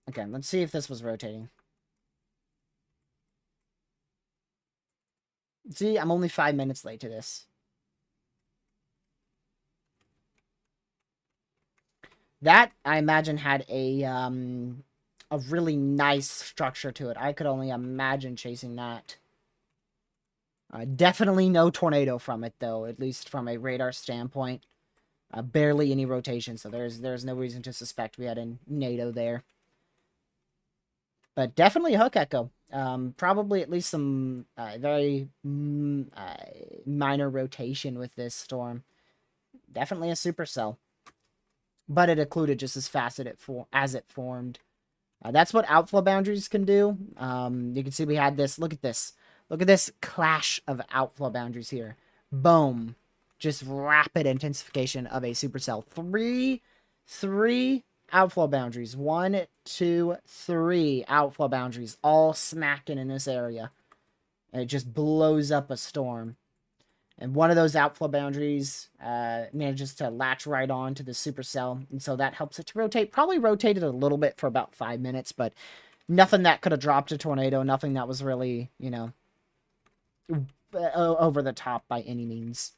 Okay, let's see if this was rotating. See, I'm only 5 minutes late to this. That, I imagine, had a really nice structure to it. I could only imagine chasing that. Definitely no tornado from it, though, at least from a radar standpoint. Barely any rotation, so there's no reason to suspect we had a NATO there. But definitely a hook echo. Probably at least some very minor rotation with this storm. Definitely a supercell. But it occluded just as fast as it formed. That's what outflow boundaries can do. You can see we had this. Look at this. Look at this clash of outflow boundaries here. Boom. Just rapid intensification of a supercell. Three outflow boundaries. 1, 2, 3 outflow boundaries. All smacking in this area. And it just blows up a storm. And one of those outflow boundaries manages to latch right on to the supercell. And so that helps it to rotate. Probably rotated a little bit for about 5 minutes, but nothing that could have dropped a tornado. Nothing that was really, you know, over the top by any means.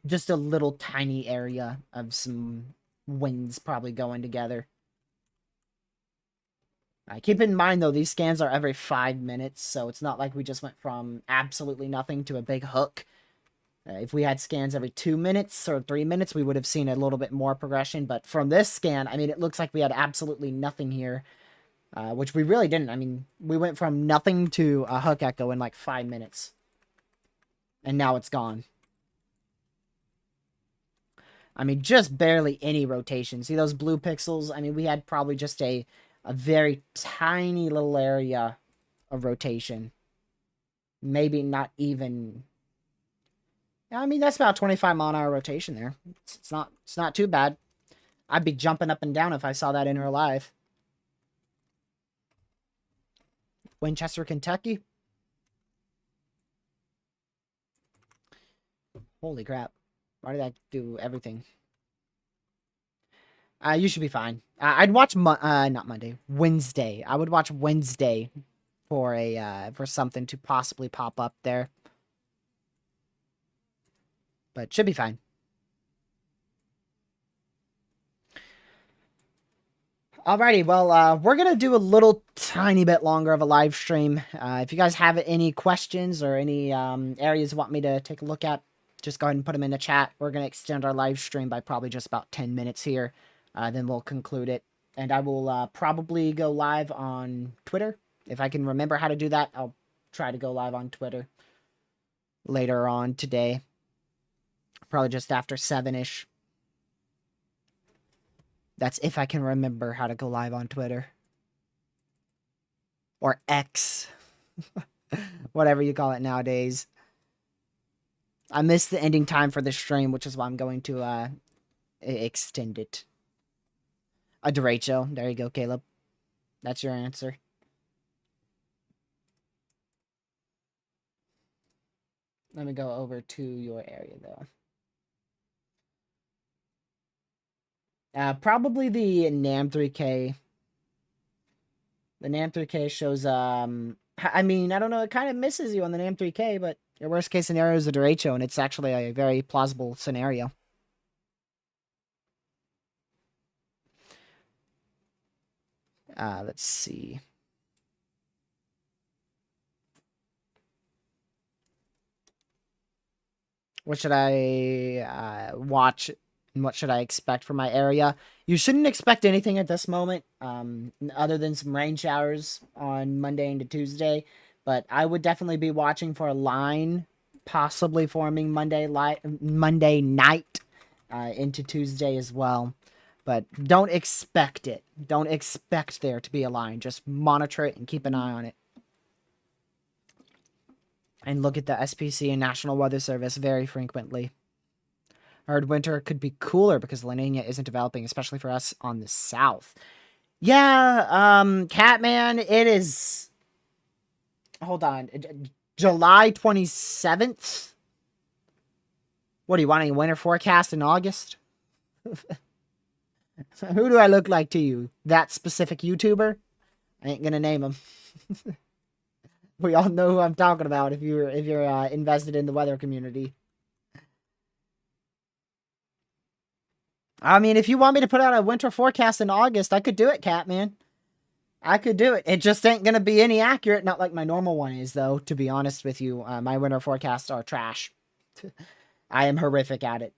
Just a little tiny area of some winds probably going together. Keep in mind, though, these scans are every 5 minutes, so it's not like we just went from absolutely nothing to a big hook. If we had scans every 2 minutes or 3 minutes, we would have seen a little bit more progression. But from this scan, I mean, it looks like we had absolutely nothing here, which we really didn't. I mean, we went from nothing to a hook echo in like 5 minutes. And now it's gone. I mean, just barely any rotation. See those blue pixels? I mean, we had probably just a very tiny little area of rotation. Maybe not even... I mean, that's about 25 mile an hour rotation there. It's not too bad. I'd be jumping up and down if I saw that in real life. Winchester, Kentucky. Holy crap. Why did that do everything? You should be fine. I'd watch not Monday, Wednesday. I would watch Wednesday for for something to possibly pop up there. But should be fine. Alrighty, well, we're going to do a little tiny bit longer of a live stream. If you guys have any questions or any areas you want me to take a look at, just go ahead and put them in the chat. We're going to extend our live stream by probably just about 10 minutes here. Then we'll conclude it. And I will probably go live on Twitter. If I can remember how to do that, I'll try to go live on Twitter later on today. Probably just after 7-ish. That's if I can remember how to go live on Twitter. Or X. Whatever you call it nowadays. I missed the ending time for the stream, which is why I'm going to extend it. A derecho. There you go, Caleb. That's your answer. Let me go over to your area, though. Probably the NAM 3K. The NAM 3K shows, I mean, I don't know, it kind of misses you on the NAM 3K, but your worst case scenario is a derecho, and it's actually a very plausible scenario. Let's see. What should I watch and what should I expect from my area? You shouldn't expect anything at this moment, other than some rain showers on Monday into Tuesday. But I would definitely be watching for a line possibly forming Monday night into Tuesday as well. But don't expect it. Don't expect there to be a line. Just monitor it and keep an eye on it. And look at the SPC and National Weather Service very frequently. I heard winter could be cooler because La Nina isn't developing, especially for us on the south. Yeah, Catman, it is... Hold on. July 27th? What, do you want any winter forecast in August? Who do I look like to you? That specific YouTuber? I ain't gonna name him. We all know who I'm talking about if you're invested in the weather community. I mean, if you want me to put out a winter forecast in August, I could do it, Catman. I could do it. It just ain't gonna be any accurate, not like my normal one is, though, to be honest with you. My winter forecasts are trash. I am horrific at it.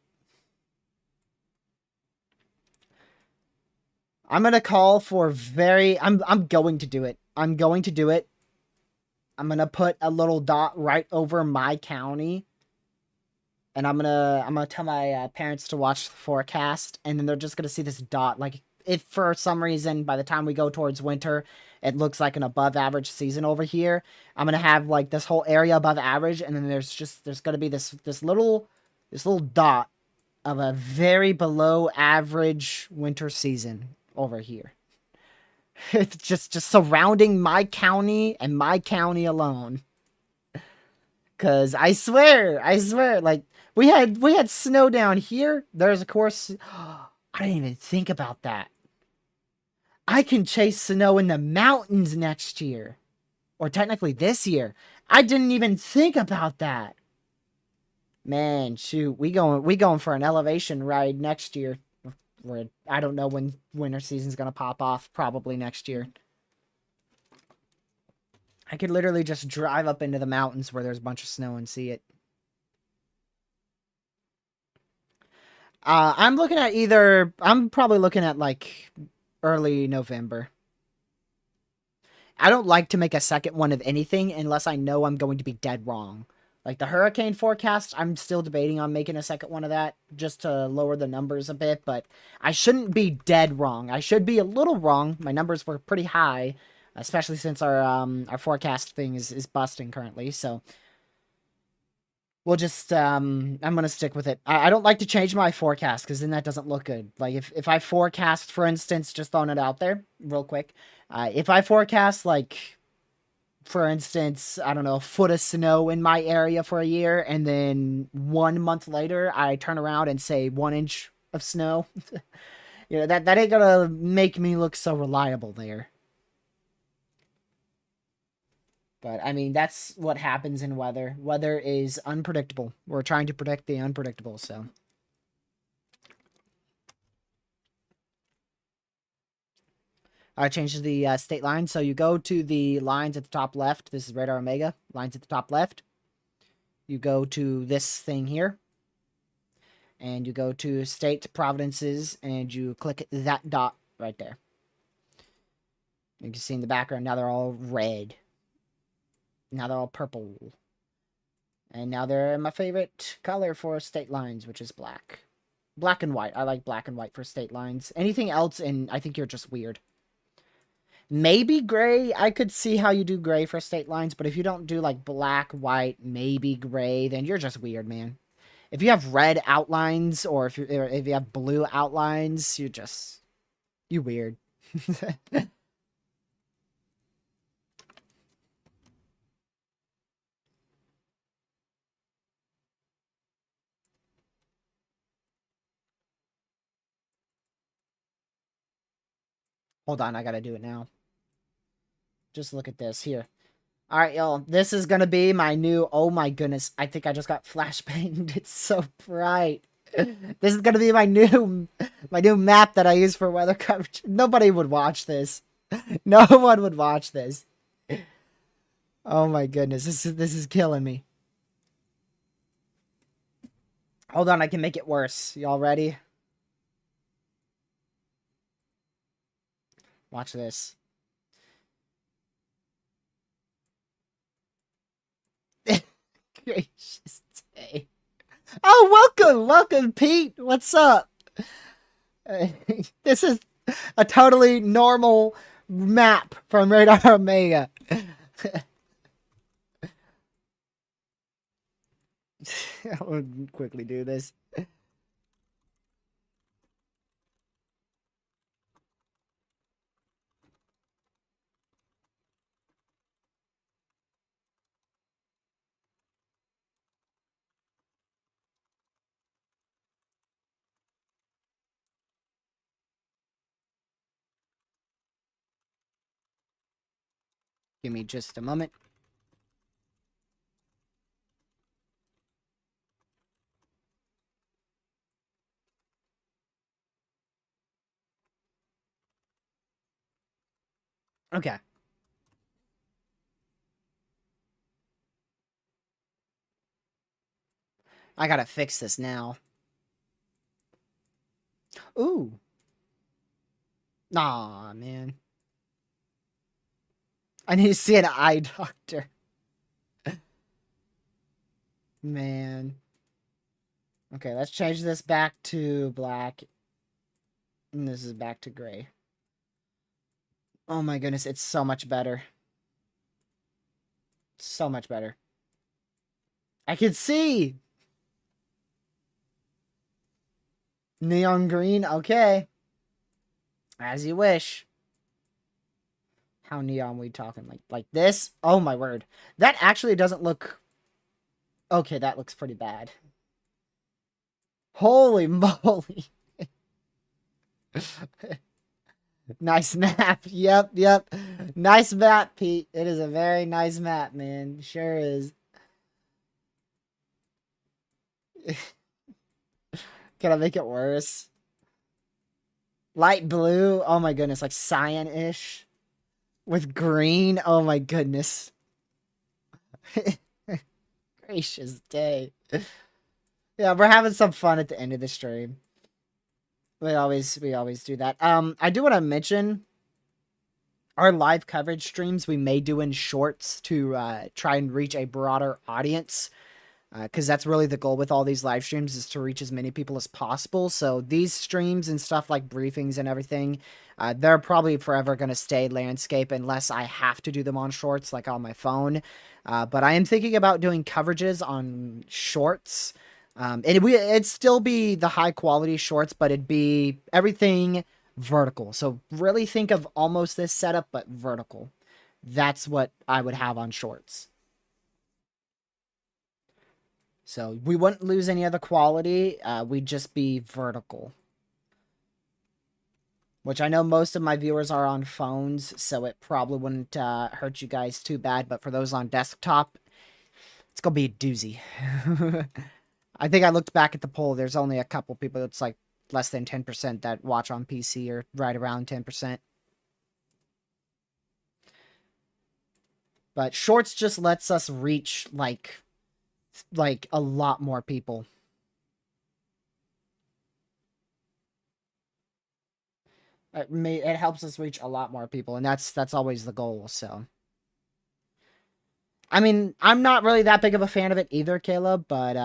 I'm gonna call for I'm going to do it. I'm going to do it. I'm gonna put a little dot right over my county. And I'm gonna tell my parents to watch the forecast, and then they're just gonna see this dot. Like, if for some reason by the time we go towards winter, it looks like an above average season over here, I'm gonna have like this whole area above average, and then there's gonna be this little dot of a very below average winter season over here. It's just surrounding my county and my county alone. Cause I swear, like we had snow down here. There's of course I didn't even think about that. I can chase snow in the mountains next year. Or technically this year. I didn't even think about that. Man, shoot, we going for an elevation ride next year. Where I don't know when winter season's gonna pop off. Probably next year. I could literally just drive up into the mountains where there's a bunch of snow and see it. I'm looking at either. I'm probably looking at like early November. I don't like to make a second one of anything unless I know I'm going to be dead wrong. Like the hurricane forecast, I'm still debating on making a second one of that just to lower the numbers a bit, but I shouldn't be dead wrong. I should be a little wrong. My numbers were pretty high, especially since our forecast thing is busting currently. So we'll just I'm gonna stick with it. I don't like to change my forecast because then that doesn't look good. Like if I forecast, for instance, just throwing it out there real quick, if I forecast like, for instance, I don't know, a foot of snow in my area for a year, and then 1 month later I turn around and say 1 inch of snow, that ain't gonna make me look so reliable there. But I mean, that's what happens in weather. Weather is unpredictable. We're trying to predict the unpredictable, so. I changed the state line. So you go to the lines at the top left. This is Radar Omega. Lines at the top left. You go to this thing here. And you go to state provinces and you click that dot right there. You can see in the background, now they're all red. Now they're all purple. And now they're my favorite color for state lines, which is black. Black and white. I like black and white for state lines. Anything else, and I think you're just weird. Maybe gray. I could see how you do gray for state lines, but if you don't do like black, white, maybe gray, then you're just weird, man. If you have red outlines or if you have blue outlines, you weird. Hold on, I gotta do it now. Just look at this here. All right, y'all. This is gonna be my new. Oh my goodness! I think I just got flashbanged. It's so bright. This is gonna be my new map that I use for weather coverage. Nobody would watch this. No one would watch this. Oh my goodness! This is killing me. Hold on, I can make it worse. Y'all ready? Watch this. Gracious day. Oh, welcome, Pete. What's up? This is a totally normal map from Radar Omega. I'll quickly do this. Give me just a moment. Okay. I gotta fix this now. Ooh. Aw, man. I need to see an eye doctor. Man. Okay, let's change this back to black. And this is back to gray. Oh my goodness, it's so much better. So much better. I can see! Neon green, okay. As you wish. How neon we talking? Like this? Oh my word. That actually doesn't look Okay, that looks pretty bad. Holy moly. Nice map. Yep, yep. Nice map, Pete. It is a very nice map, man. Sure is. Can I make it worse? Light blue. Oh my goodness, like cyan-ish. With green. Oh my goodness. Gracious day. Yeah, we're having some fun at the end of the stream. We always do that. I do want to mention our live coverage streams we may do in shorts to try and reach a broader audience, because that's really the goal with all these live streams, is to reach as many people as possible. So these streams and stuff like briefings and everything, they're probably forever going to stay landscape unless I have to do them on shorts, like on my phone. But I am thinking about doing coverages on shorts. It'd still be the high quality shorts, but it'd be everything vertical. So really think of almost this setup, but vertical. That's what I would have on shorts. So we wouldn't lose any other quality. We'd just be vertical. Which I know most of my viewers are on phones, so it probably wouldn't hurt you guys too bad. But for those on desktop, it's going to be a doozy. I think I looked back at the poll. There's only a couple people that's like less than 10% that watch on PC, or right around 10%. But shorts just lets us reach like a lot more people. It helps us reach a lot more people, and that's always the goal. So, I mean, I'm not really that big of a fan of it either, Caleb, but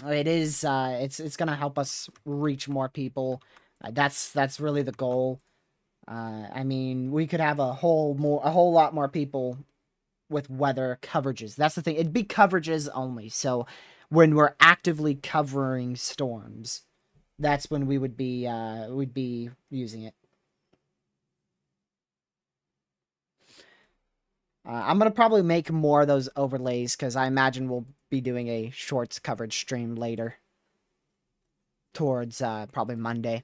it is it's gonna help us reach more people. That's really the goal. I mean, we could have a whole lot more people with weather coverages. That's the thing. It'd be coverages only. So when we're actively covering storms, that's when we'd be using it. I'm gonna probably make more of those overlays because I imagine we'll be doing a shorts coverage stream later, towards probably Monday.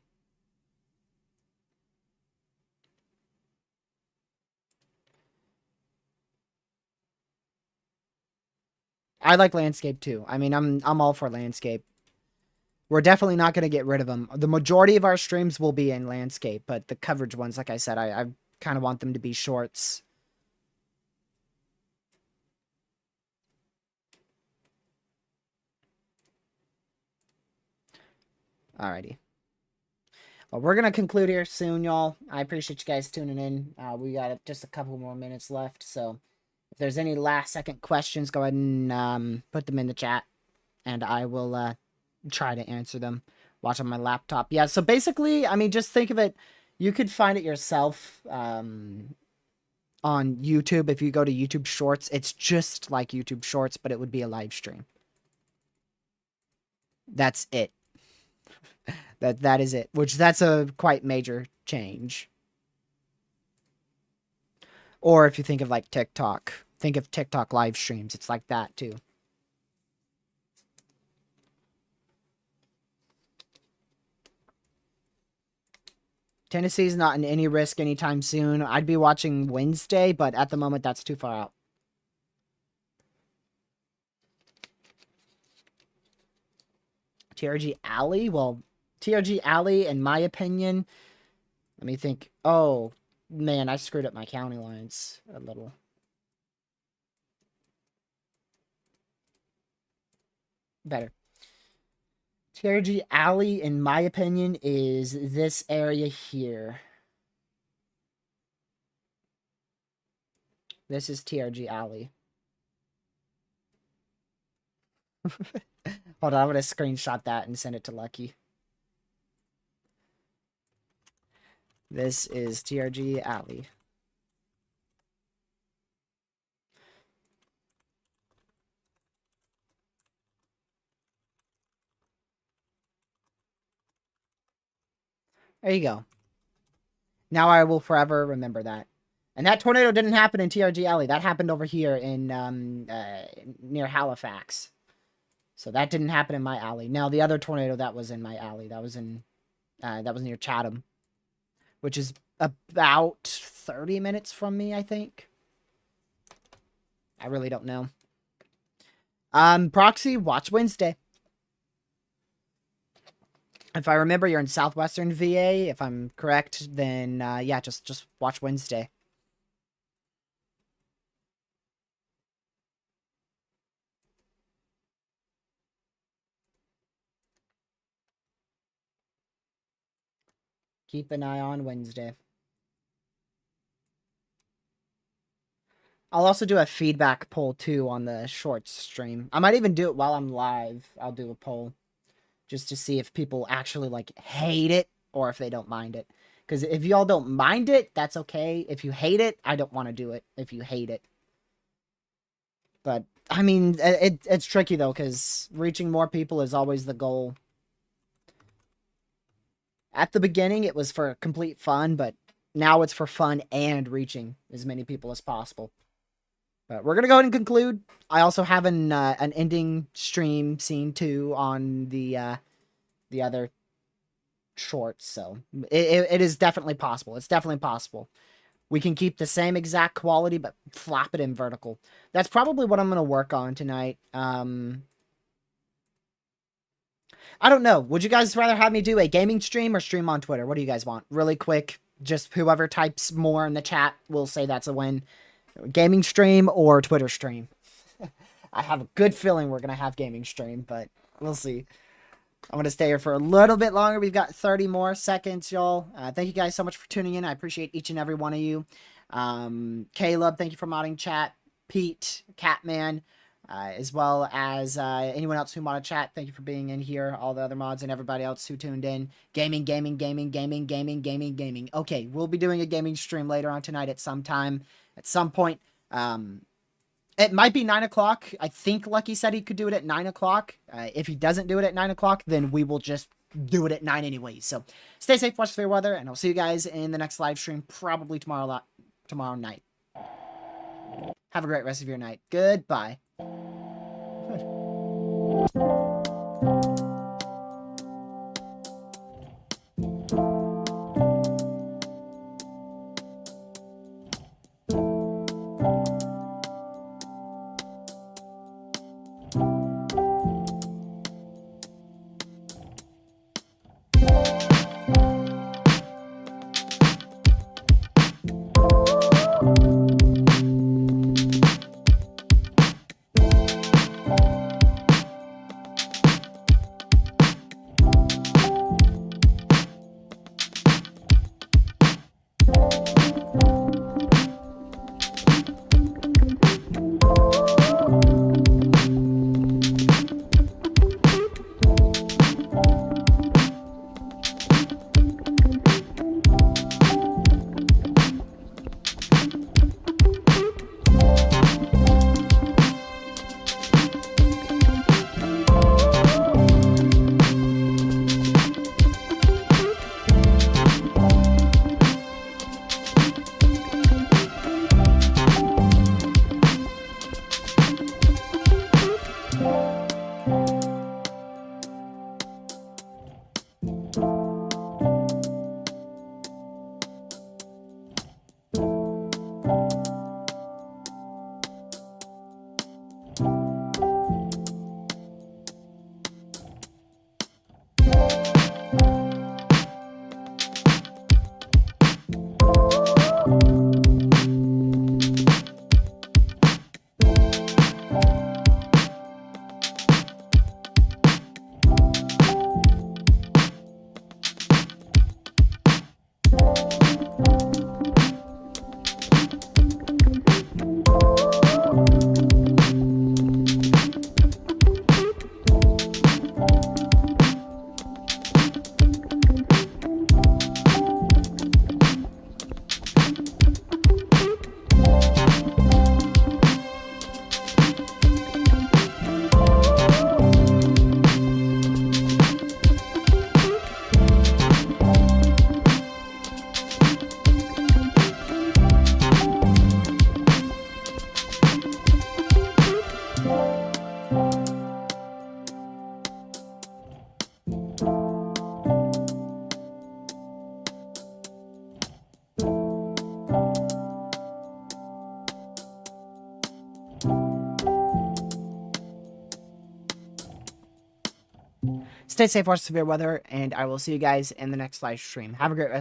I like landscape too. I mean, I'm all for landscape. We're definitely not going to get rid of them. The majority of our streams will be in landscape, but the coverage ones, like I said, I kind of want them to be shorts. Alrighty. Well, we're going to conclude here soon, y'all. I appreciate you guys tuning in. We got just a couple more minutes left, so if there's any last second questions, go ahead and put them in the chat, and I will try to answer them. Watch on my laptop. Yeah, so basically, I mean, just think of it. You could find it yourself on YouTube. If you go to YouTube Shorts, it's just like YouTube Shorts, but it would be a live stream. That's it. That is it. Which that's a quite major change. Or if you think of like TikTok, think of TikTok live streams. It's like that too. Tennessee's not in any risk anytime soon. I'd be watching Wednesday, but at the moment that's too far out. TRG Alley? Well, TRG Alley, in my opinion, let me think. Oh, man, I screwed up my county lines a little. Better. TRG Alley, in my opinion, is this area here. This is TRG Alley. Hold on, I'm going to screenshot that and send it to Lucky. This is TRG Alley. There you go. Now I will forever remember that. And that tornado didn't happen in TRG Alley. That happened over here in near Halifax. So that didn't happen in my alley. Now the other tornado that was in my alley, that was near Chatham, which is about 30 minutes from me, I think. I really don't know. Proxy, watch Wednesday. If I remember, you're in southwestern VA. If I'm correct, then yeah, just watch Wednesday. Keep an eye on Wednesday. I'll also do a feedback poll too on the shorts stream. I might even do it while I'm live. I'll do a poll just to see if people actually like hate it or if they don't mind it. Because if y'all don't mind it, that's okay. If you hate it, I don't want to do it if you hate it. But, I mean, it's tricky though, because reaching more people is always the goal. At the beginning, it was for complete fun, but now it's for fun and reaching as many people as possible. But we're going to go ahead and conclude. I also have an ending stream scene too on the other shorts, so it is definitely possible. It's definitely possible. We can keep the same exact quality, but flop it in vertical. That's probably what I'm going to work on tonight. I don't know. Would you guys rather have me do a gaming stream or stream on Twitter? What do you guys want? Really quick, just whoever types more in the chat will say that's a win. Gaming stream or Twitter stream? I have a good feeling we're going to have gaming stream, but we'll see. I'm going to stay here for a little bit longer. We've got 30 more seconds, y'all. Thank you guys so much for tuning in. I appreciate each and every one of you. Caleb, thank you for modding chat. Pete, Catman, as well as anyone else who modded chat. Thank you for being in here. All the other mods and everybody else who tuned in. Gaming. Okay, we'll be doing a gaming stream later on tonight at some time. At some point. It might be 9 o'clock. I think Lucky said he could do it at 9 o'clock. If he doesn't do it at 9 o'clock, then we will just do it at 9 anyways. So stay safe, watch fair weather, and I'll see you guys in the next live stream, probably tomorrow night. Have a great rest of your night. Goodbye. Stay safe, watch severe weather, and I will see you guys in the next live stream. Have a great rest.